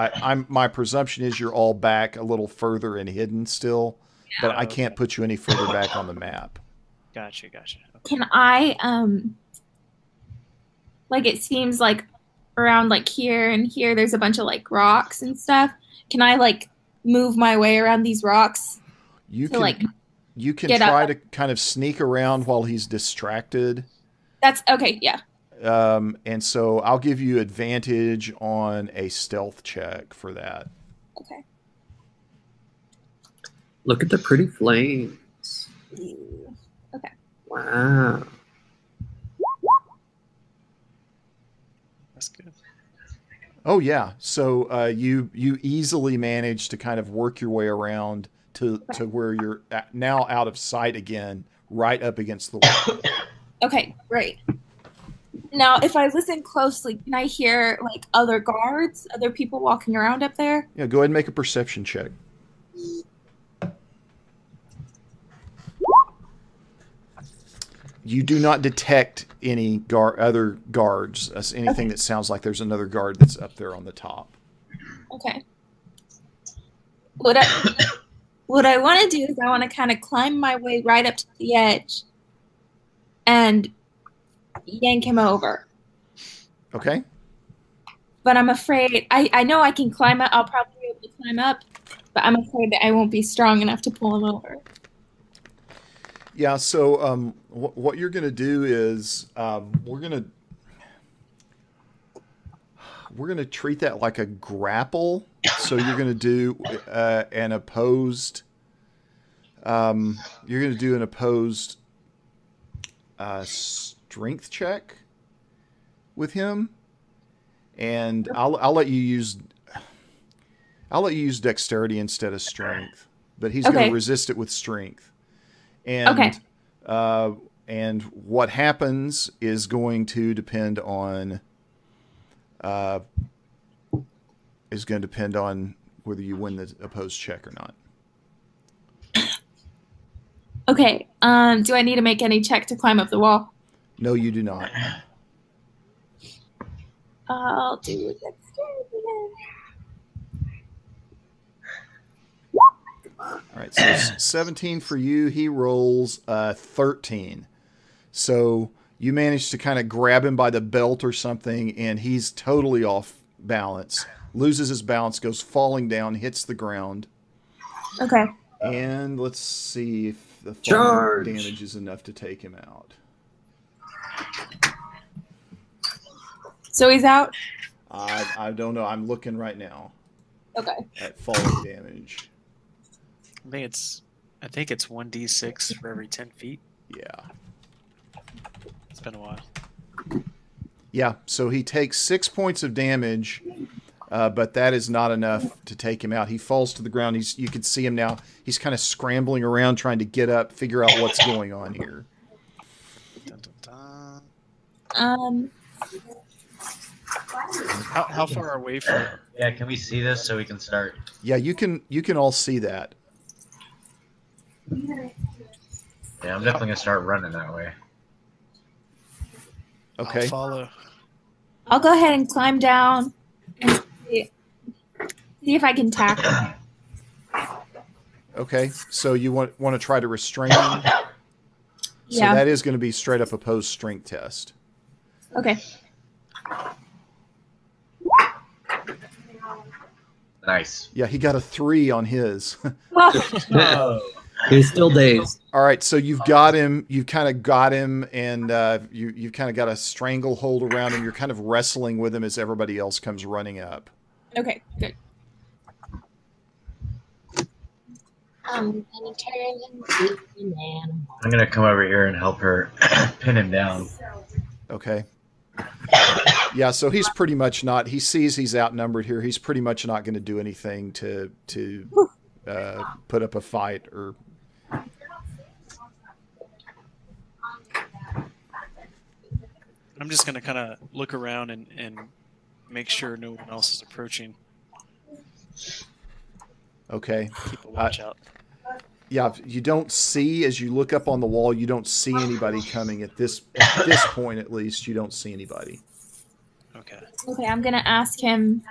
my presumption is you're all back a little further and hidden still, but I can't put you any further back on the map. Gotcha. Okay. Can I like it seems like around like here and here there's a bunch of like rocks and stuff. Can I like move my way around these rocks? You can try to kind of sneak around while he's distracted. That's okay, yeah. And so I'll give you advantage on a stealth check for that. Okay. Look at the pretty flames. Okay. Wow. That's good. Oh yeah. So you easily manage to kind of work your way around to where you're now out of sight again, right up against the wall. Okay, great. Now, if I listen closely, can I hear like other guards, other people walking around up there? Yeah, go ahead and make a perception check. You do not detect any other guards, anything that sounds like there's another guard that's up there on the top. Okay. What I want to do is I want to kind of climb my way right up to the edge and yank him over. Okay. But I'm afraid, I know I can climb up, I'll probably be able to climb up, but I'm afraid that I won't be strong enough to pull him over. Yeah, so what you're going to do is we're going to treat that like a grapple. So you're going to do an opposed strength check with him, and I'll let you use dexterity instead of strength, but he's going to resist it with strength. And and what happens is going to depend on whether you win the opposed check or not. Okay. Do I need to make any check to climb up the wall? No, you do not. I'll do dexterity then. All right, so 17 for you. He rolls 13. So you manage to kind of grab him by the belt or something, and he's totally off balance. Loses his balance, goes falling down, hits the ground. Okay. And let's see if the falling damage is enough to take him out. So he's out? I don't know. I'm looking right now. Okay. At falling damage. I think it's 1d6 for every 10 feet. Yeah. It's been a while. Yeah, so he takes 6 points of damage, but that is not enough to take him out. He falls to the ground. You can see him now. He's kind of scrambling around, trying to get up, figure out what's going on here. Dun, dun, dun. How far away from? Yeah, can we see this so we can start? Yeah, you can all see that. Yeah, I'm definitely gonna start running that way. Okay. I'll follow. I'll go ahead and climb down and see if I can tackle him. Okay, so you want to try to restrain him? So that is going to be straight up opposed strength test. Okay. Nice. Yeah, he got a 3 on his. He's still dazed. All right, so you've got him. You've kind of got him, and you've kind of got a stranglehold around him. You're kind of wrestling with him as everybody else comes running up. Okay, good. I'm gonna come over here and help her pin him down. Okay. Yeah, so he's pretty much not. He sees he's outnumbered here. He's pretty much not going to do anything to put up a fight or. I'm just gonna kind of look around and make sure no one else is approaching. Okay. Keep a watch out. Yeah, you don't see, as you look up on the wall, you don't see anybody coming at this point. At least you don't see anybody. Okay. Okay, I'm gonna ask him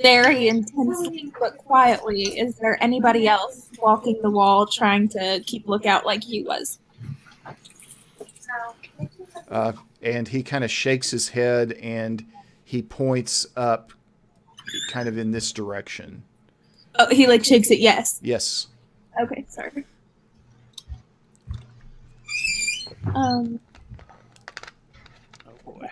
very intensely but quietly. Is there anybody else walking the wall trying to keep lookout like he was? And he kind of shakes his head and he points up, kind of in this direction. Oh, he like shakes it. Yes. Yes. Okay, sorry. Oh boy.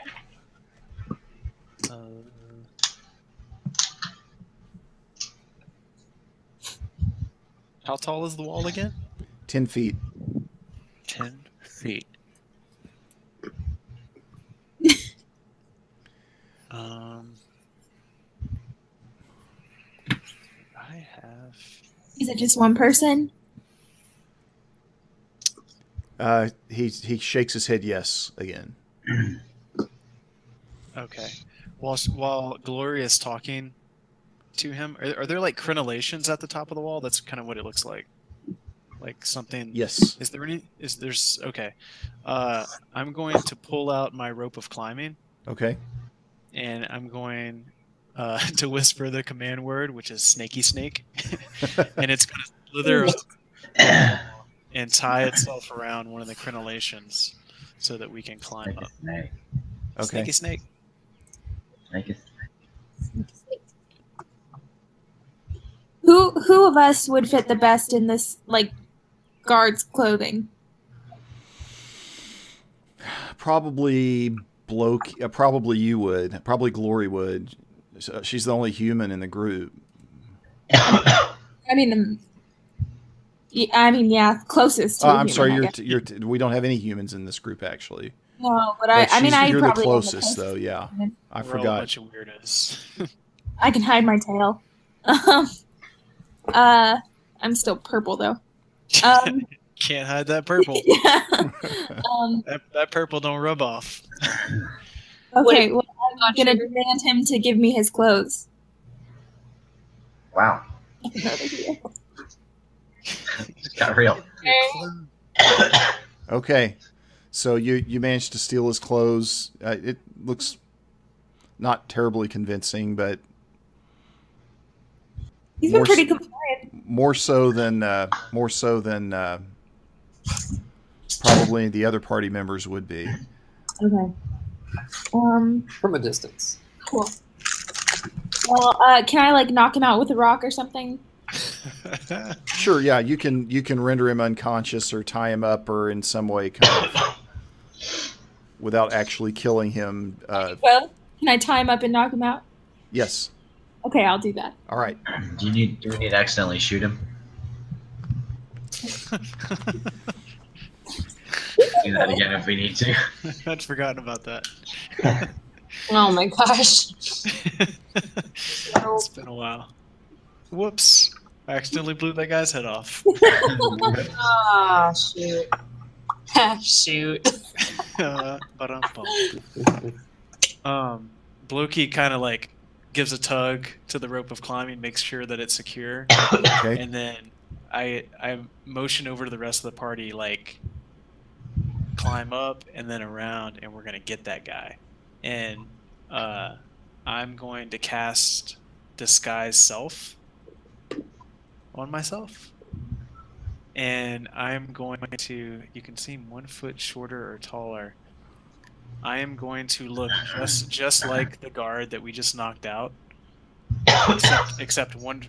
How tall is the wall again? 10 feet. 10 feet. I have. Is it just one person? He shakes his head yes again. Okay. While Gloria's talking to him, are there like crenellations at the top of the wall? That's kind of what it looks like. Like something. Yes. Is there any? Okay. I'm going to pull out my rope of climbing. Okay. And I'm going to whisper the command word, which is snaky snake. And it's going to slither up and tie itself around one of the crenellations so that we can climb up. Snake. Okay. Snaky snake. Snake. Who of us would fit the best in this like guard's clothing? Probably probably you would. Probably Glory would. She's the only human in the group. I mean, yeah, closest. To I'm human, sorry. We don't have any humans in this group actually. No, but I You're probably the closest though. Yeah, I We're all a forgot. bunch of weirdos. I can hide my tail. I'm still purple though. Can't hide that purple. Yeah. That purple don't rub off. Okay, well, I'm gonna demand him to give me his clothes. Wow. Got real. Okay, so you managed to steal his clothes. It looks not terribly convincing, but he's been pretty compliant. More so than probably the other party members would be. Okay. From a distance. Cool. Well, can I like knock him out with a rock or something? Sure, yeah, you can render him unconscious or tie him up or in some way kind of without actually killing him. Well, can I tie him up and knock him out? Yes. Okay, I'll do that. All right. Do we need to accidentally shoot him? Do that again if we need to. I'd forgotten about that. Oh my gosh. It's been a while. Whoops. I accidentally blew that guy's head off. Ah, shoot. Shoot. Blokey kind of like gives a tug to the rope of climbing, makes sure that it's secure. Okay. And then I motion over to the rest of the party, like climb up and then around, and we're gonna get that guy. And I'm going to cast Disguise Self on myself. And I'm going to, you can seem 1 foot shorter or taller. I am going to look just like the guard that we just knocked out, except one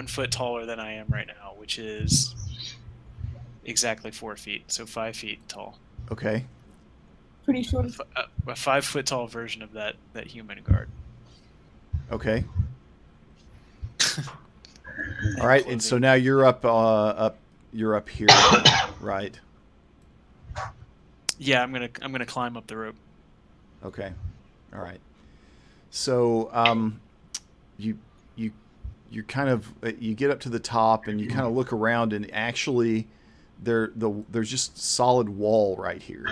foot taller than I am right now, which is exactly 4 feet, so 5 feet tall. Okay. Pretty short. A 5 foot tall version of that human guard. Okay. All right, and so now you're up here, right? Yeah, I'm gonna climb up the rope. Okay. All right. So you kind of you get up to the top and you kind of look around, and actually there's just solid wall right here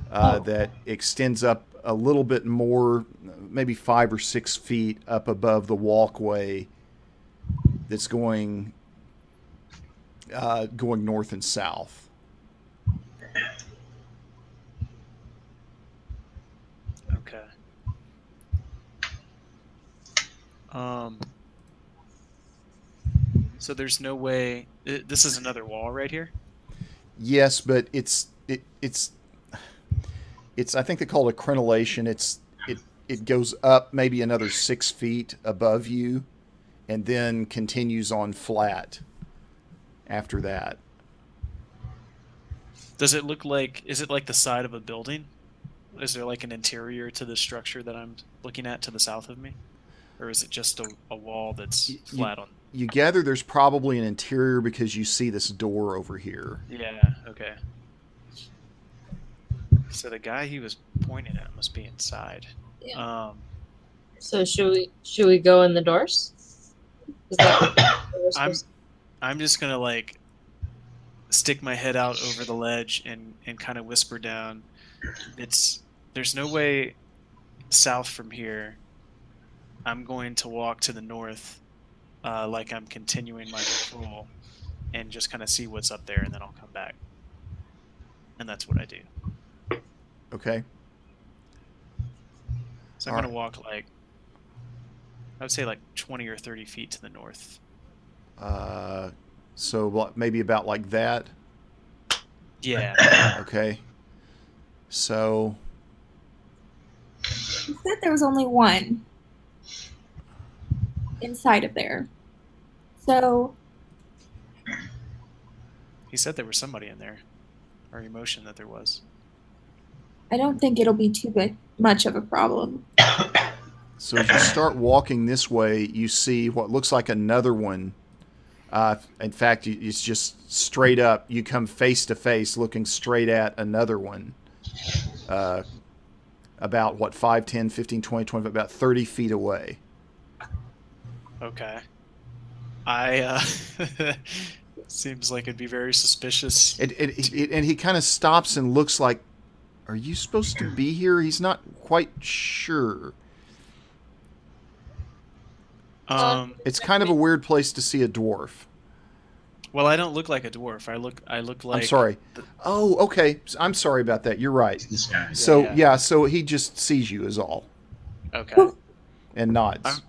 that extends up a little bit more, maybe 5 or 6 feet up above the walkway that's going north and south. Okay. So there's no way. This is another wall right here. Yes, but it's I think they call it a crenellation. It goes up maybe another 6 feet above you, and then continues on flat after that. Does it look like? Is it like the side of a building? Is there like an interior to the structure that I'm looking at to the south of me, or is it just a wall that's flat on? you gather there's probably an interior because you see this door over here. Yeah. Okay. So the guy he was pointing at must be inside. Yeah. So should we go in the doors? Is that what we're supposed to- I'm just gonna like stick my head out over the ledge and kind of whisper down. There's no way south from here. I'm going to walk to the north, like I'm continuing my patrol, and just kind of see what's up there, and then I'll come back. And that's what I do. Okay. So I'm gonna walk like, I would say like 20 or 30 feet to the north. So maybe about like that. Yeah. Okay. So You said there was only one inside of there. So He said there was somebody in there, or emotion that there was. I don't think it'll be too much of a problem. So as you start walking this way, you see what looks like another one. In fact, it's just straight up. You come face to face looking straight at another one. About, 5, 10, 15, 20, 25, about 30 feet away. Okay. Seems like it'd be very suspicious. And he kind of stops and looks like, are you supposed to be here? He's not quite sure. It's kind of a weird place to see a dwarf. Well, I don't look like a dwarf. I look like... I'm sorry. Oh, okay. I'm sorry about that. You're right. This guy. So, Yeah. so he just sees you is all. Okay. And nods.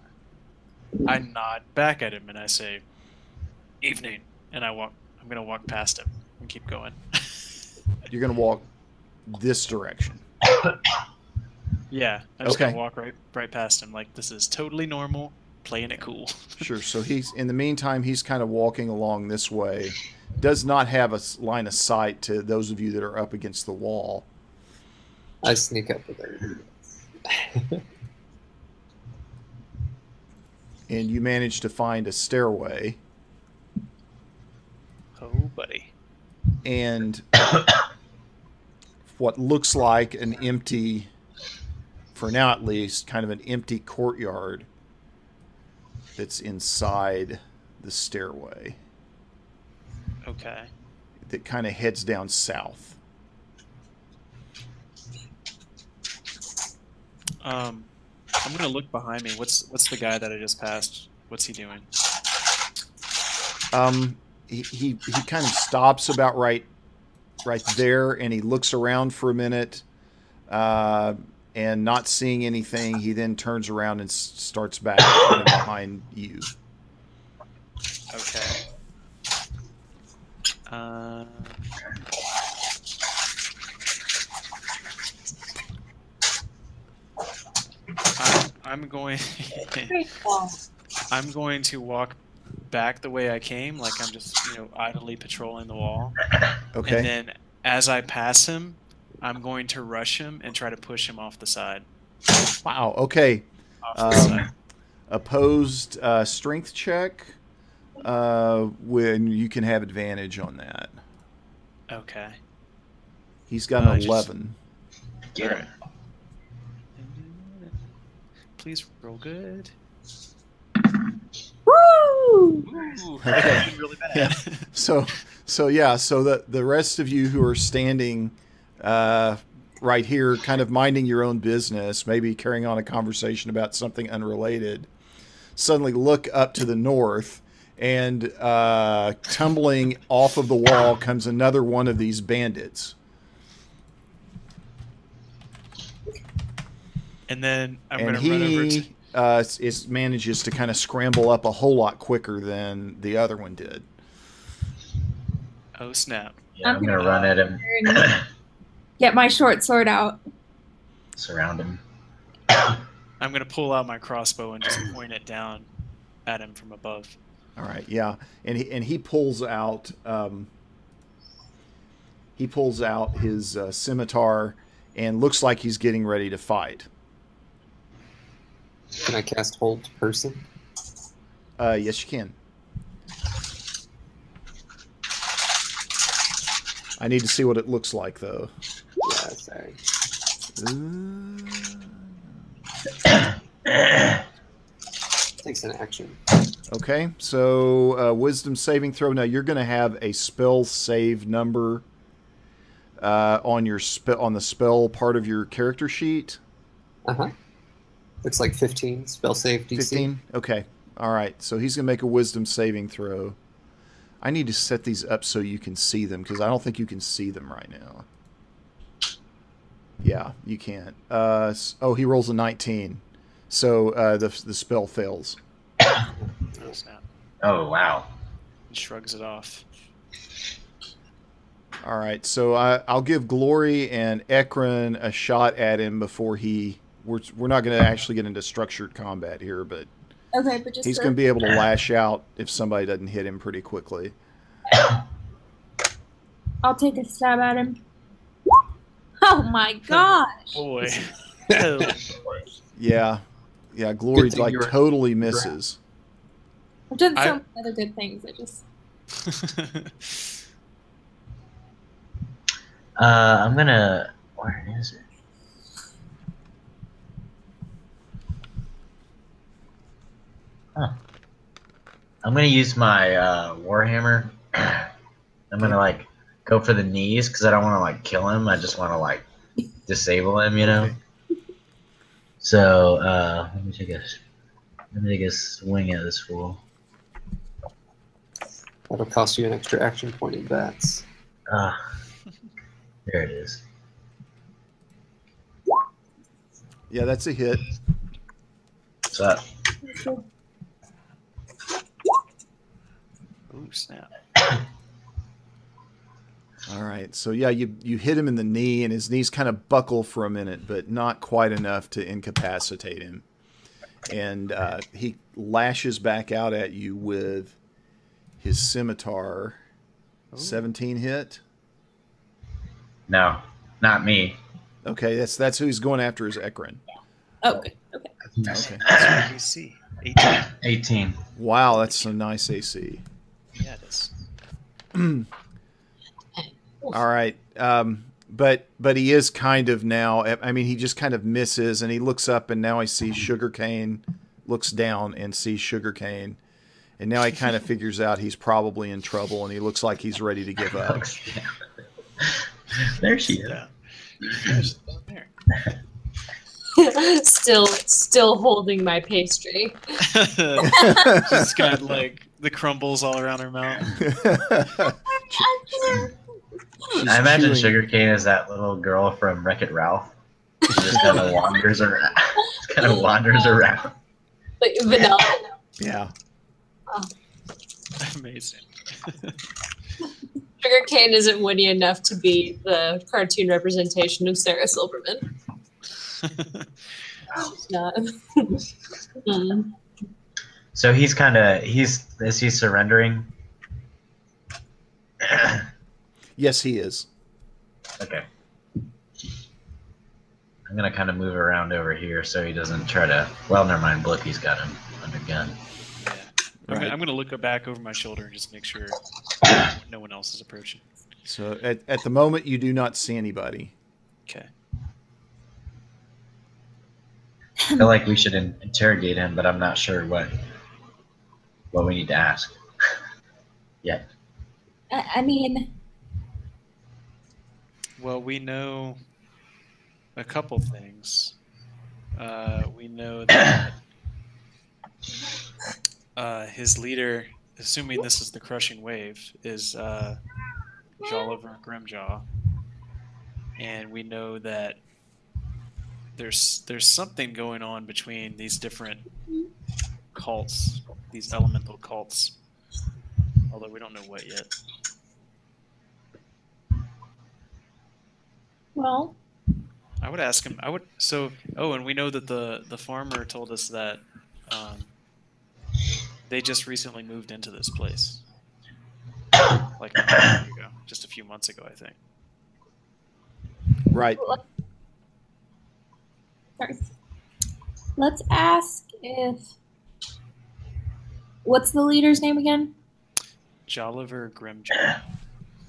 I nod back at him and I say, "Evening," and I'm gonna walk past him and keep going. You're going to walk this direction. Yeah, I'm just Okay. gonna walk right past him. Like, this is totally normal, playing it cool. Sure. So in the meantime, he's kind of walking along this way. Does not have a line of sight to those of you that are up against the wall. I sneak up with her. And you manage to find a stairway. Oh, buddy. And what looks like an empty, for now at least, kind of an empty courtyard that's inside the stairway Okay. that kind of heads down south. I'm gonna look behind me. What's the guy that I just passed? What's he doing? He kind of stops about right there, and he looks around for a minute, and not seeing anything, he then turns around and starts back kind of behind you. Okay. I'm going. I'm going to walk back the way I came, like I'm just idly patrolling the wall. Okay. And then as I pass him, I'm going to rush him and try to push him off the side. Wow. Okay. Off the side. Opposed strength check. When you can have advantage on that. Okay. He's got an I just- 11. Get him. Please roll good. Woo! Ooh, Okay. that could be really bad. Yeah. So the rest of you who are standing right here, kind of minding your own business, maybe carrying on a conversation about something unrelated, suddenly look up to the north, and tumbling off of the wall comes another one of these bandits. And then I'm And going to run over to... he manages to kind of scramble up a whole lot quicker than the other one did. Oh, snap. Yeah, I'm gonna run at him, Get my short sword out. surround him. I'm going to pull out my crossbow and just point it down at him from above. All right, yeah, and he pulls out his scimitar and looks like he's getting ready to fight. Can I cast Hold Person? Yes, you can. I need to see what it looks like, though. Yeah, sorry. Takes an action. Okay, so wisdom saving throw. Now you're going to have a spell save number on your on the spell part of your character sheet. Looks like 15 spell save DC. 15. Okay. All right. So he's going to make a wisdom saving throw. I need to set these up so you can see them because I don't think you can see them right now. Yeah, you can't. Oh, he rolls a 19. So the spell fails. Oh, snap. Oh, wow. He shrugs it off. All right, so I'll give Glory and Ekron a shot at him before he... We're not going to actually get into structured combat here, but Okay, but just he's going to be able to lash out if somebody doesn't hit him pretty quickly. I'll take a stab at him. Oh my gosh! Boy. Yeah. Yeah, Glory like you're- totally misses. I've done so many other good things. I just I'm gonna. Where is it? Huh. I'm gonna use my warhammer. I'm gonna like go for the knees because I don't want to like kill him. I just want to like disable him, you know. Okay. So let me take a swing at this fool. That'll cost you an extra action point in bats. There it is. Yeah, that's a hit. What's up? Ooh, snap. All right, so yeah, you hit him in the knee, and his knees kind of buckle for a minute, but not quite enough to incapacitate him. And he lashes back out at you with his scimitar. Ooh. 17 hit. No, not me. Okay, that's who he's going after is Ekron. okay. Okay. That's what we see. 18. 18. Wow, that's a nice AC. Yeah, it is. All right, but he is kind of now. I mean, he just kind of misses, and he looks up, and now he sees sugarcane. Looks down and sees sugarcane, and now he kind of figures out he's probably in trouble, and he looks like he's ready to give up. There she is. Yeah. She's down there. Still holding my pastry. She's got like the crumbles all around her mouth. I imagine chewing. Sugarcane is that little girl from Wreck-It Ralph. She just kind of wanders around. Like vanilla. Yeah. Amazing. Sugarcane isn't witty enough to be the cartoon representation of Sarah Silverman. She's not. So is he surrendering? Yes, he is. Okay. I'm gonna kind of move around over here so he doesn't try to. Well, never mind. Blooky's got him under gun. Yeah. Right. I'm gonna look back over my shoulder and just make sure no one else is approaching. So at the moment, you do not see anybody. Okay. I feel like we should interrogate him, but I'm not sure what we need to ask. Yeah. I mean, Well, we know a couple things. We know that his leader, assuming this is the crushing wave, is Jolliver Grimjaw, and we know that there's something going on between these different cults, these elemental cults, although we don't know what yet. well, I would ask him. And we know that the farmer told us that they just recently moved into this place, like a month ago, just a few months ago, I think. Right. sorry. Let's ask if. What's the leader's name again? Jolliver Grimjaw.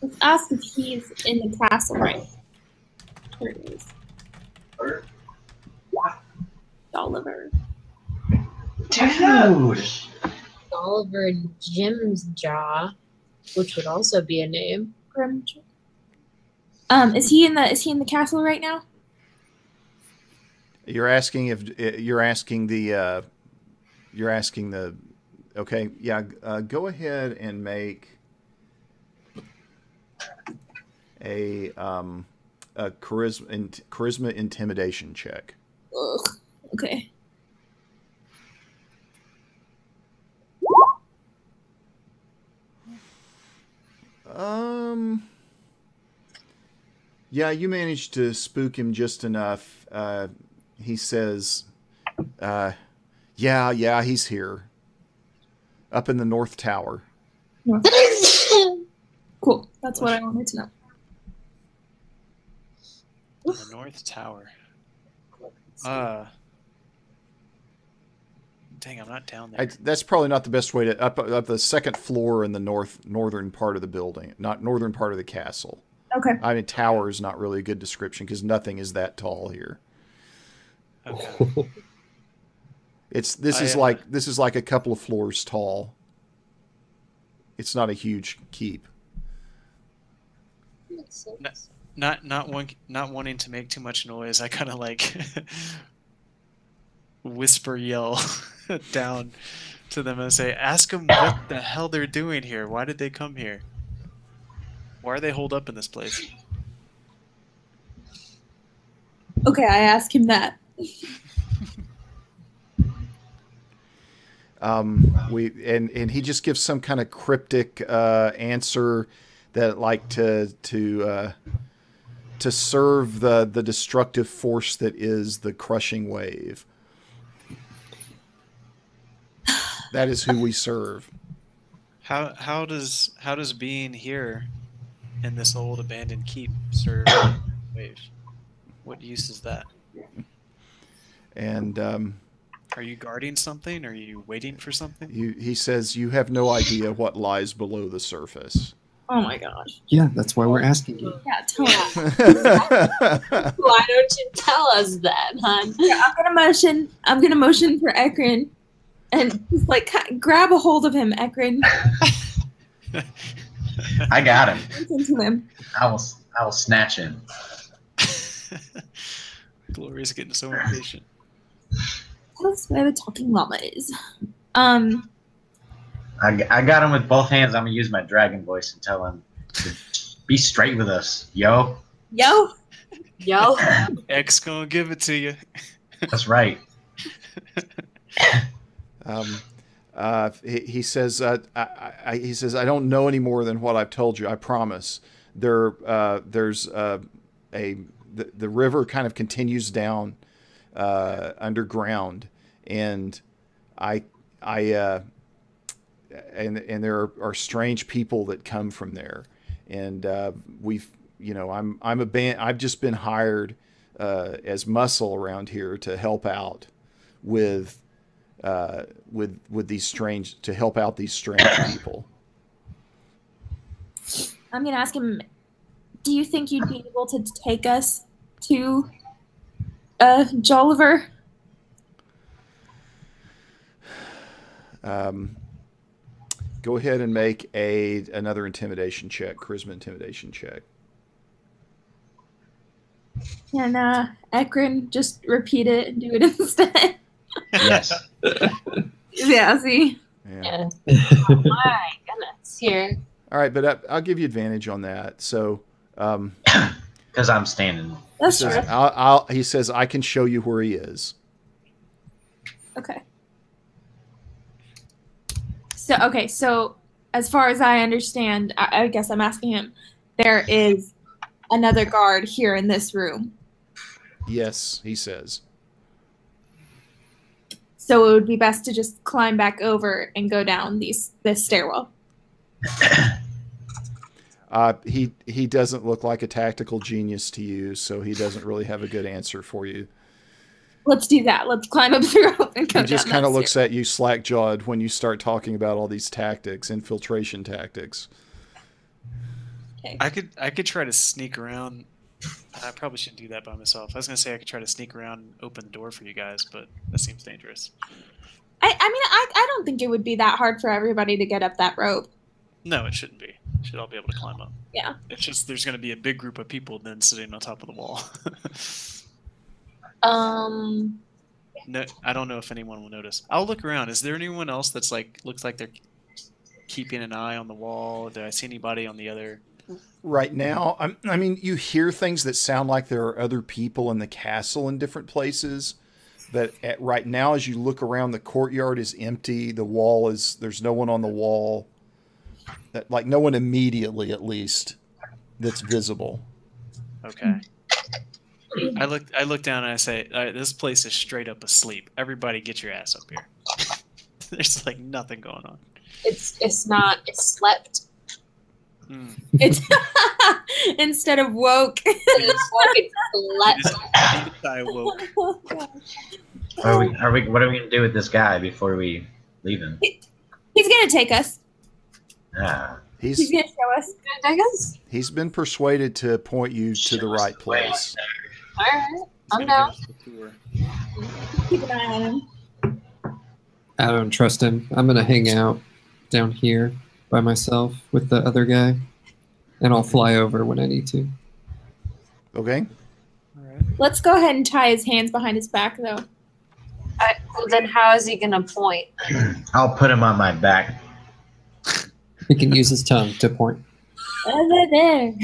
Let's ask if he's in the castle right. There it is. Oliver. Dude! Oliver Jim's Jaw, which would also be a name. Is he in the castle right now? You're asking if okay, yeah, go ahead and make a charisma intimidation check. Ugh. Okay. Yeah, you managed to spook him just enough. He says, yeah, he's here. Up in the North Tower. Cool. That's what I wanted to know. The North Tower. Dang, I'm not down there. That's probably not the best way to up the second floor in the northern part of the building, not northern part of the castle. Okay. I mean, tower is not really a good description because nothing is that tall here. Okay. This is like a couple of floors tall. It's not a huge keep. Not wanting to make too much noise, I kind of like whisper yell down to them and say, ask them what the hell they're doing here. Why did they come here? Why are they holed up in this place? Okay, I asked him that. And he just gives some kind of cryptic answer that like to serve the destructive force that is the crushing wave. That is who we serve. How does being here in this old abandoned keep serve wave? What use is that? And are you guarding something? Are you waiting for something? He says you have no idea what lies below the surface. Oh my gosh. Yeah, that's why we're asking you. Yeah, tell me. Why don't you tell us that, hon? Yeah, I'm gonna motion for Ekron, and just like grab a hold of him, Ekron. I got him. Into him. I will snatch him. Gloria's getting so impatient. Tell us where the talking llama is. I got him with both hands. I'm gonna use my dragon voice and tell him to be straight with us, yo. Yo. X gonna give it to you. That's right. He says, I don't know any more than what I've told you. I promise. There's the river kind of continues down underground, and and there are strange people that come from there, and I've just been hired as muscle around here to help out with these strange people. I'm gonna ask him, do you think you'd be able to take us to Jolliver? Go ahead and make another intimidation check, charisma intimidation check. And Ekron, just repeat it and do it instead. Yes. Yeah, see? Yeah. Oh my goodness. Here. All right, but I'll give you advantage on that. So, because I'm standing. That's true. He says, I can show you where he is. Okay. So as far as I understand, I guess I'm asking him, there is another guard here in this room. Yes, he says. So it would be best to just climb back over and go down this stairwell. He doesn't look like a tactical genius to you, so he doesn't really have a good answer for you. Let's do that. Let's climb up the rope and go down. He just kind of looks at you slack-jawed when you start talking about all these tactics, infiltration tactics. Okay. I could try to sneak around. I probably shouldn't do that by myself. I was gonna say I could try to sneak around and open the door for you guys, but that seems dangerous. I mean, I don't think it would be that hard for everybody to get up that rope. No, it shouldn't be. Should all be able to climb up. Yeah. It's just there's gonna be a big group of people then sitting on top of the wall. No, I don't know if anyone will notice. I'll look around. Is there anyone else that's like looks like they're keeping an eye on the wall? Do I see anybody on the other? Right now, I mean, you hear things that sound like there are other people in the castle in different places. But right now, as you look around, the courtyard is empty. The wall is, there's no one on the wall. Like no one immediately, at least, that's visible. Okay. I look down and I say, all right, this place is straight up asleep. Everybody get your ass up here. There's like nothing going on. It's not. It's slept. It's instead of woke. It's slept. I woke. Oh, gosh. What are we gonna do with this guy before we leave him? He's gonna take us. Ah, He's gonna show us. I guess. He's been persuaded to point you to the right place. All right. I'm down. Keep an eye on him. I don't trust him. I'm gonna hang out down here by myself with the other guy, and I'll fly over when I need to. Okay. Let's go ahead and tie his hands behind his back, though. Then how is he gonna point? I'll put him on my back. He can use his tongue to point. Over there.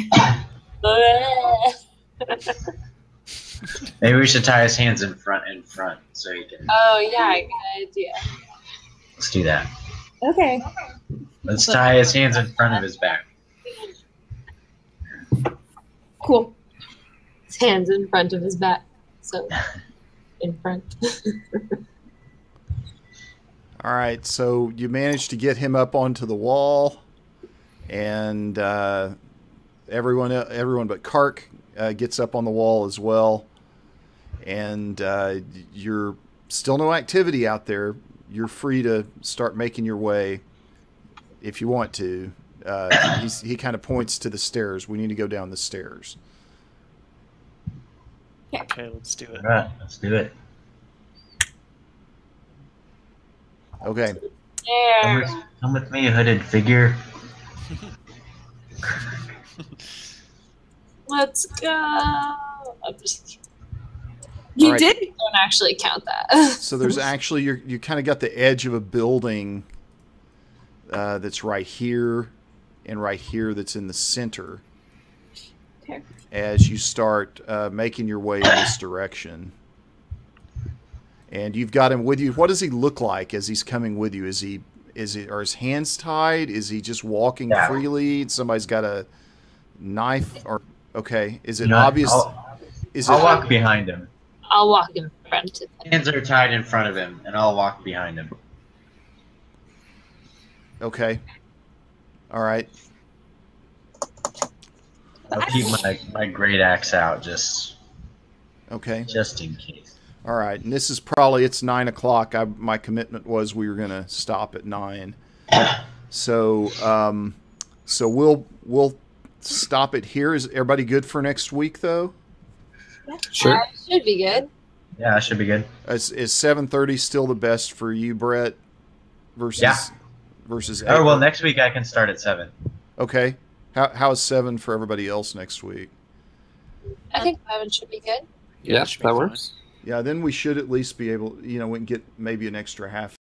Maybe we should tie his hands in front, so he can. Oh yeah, good idea. Let's do that. Okay. Let's tie his hands in front of his back. Cool. His hands in front of his back, so in front. All right. So you managed to get him up onto the wall, and everyone but Kark gets up on the wall as well. And you're still no activity out there. You're free to start making your way if you want to. He kind of points to the stairs. We need to go down the stairs. Okay, let's do it. All right, let's do it. Okay. Come with me, hooded figure. Let's go. I'm just You right. did? don't actually count that. So there's actually, you kind of got the edge of a building that's right here and right here that's in the center. Okay. As you start making your way in this direction. And you've got him with you. What does he look like as he's coming with you? Are his hands tied? Is he just walking freely? Somebody's got a knife? Or okay, is it obvious? I'll walk behind him. I'll walk in front of him. Hands are tied in front of him, and I'll walk behind him. Okay. All right. I'll keep my great axe out just in case. All right, and this is probably, it's 9 o'clock. My commitment was we were going to stop at 9. So we'll stop it here. Is everybody good for next week, though? Sure. Should be good. Yeah, that should be good. Is 7:30 still the best for you, Brett? Versus 8? Oh well, next week I can start at 7. Okay. How is 7 for everybody else next week? I think 7 should be good. Yeah, that should be that fine. works. Yeah, then we should at least be able, we can get maybe an extra half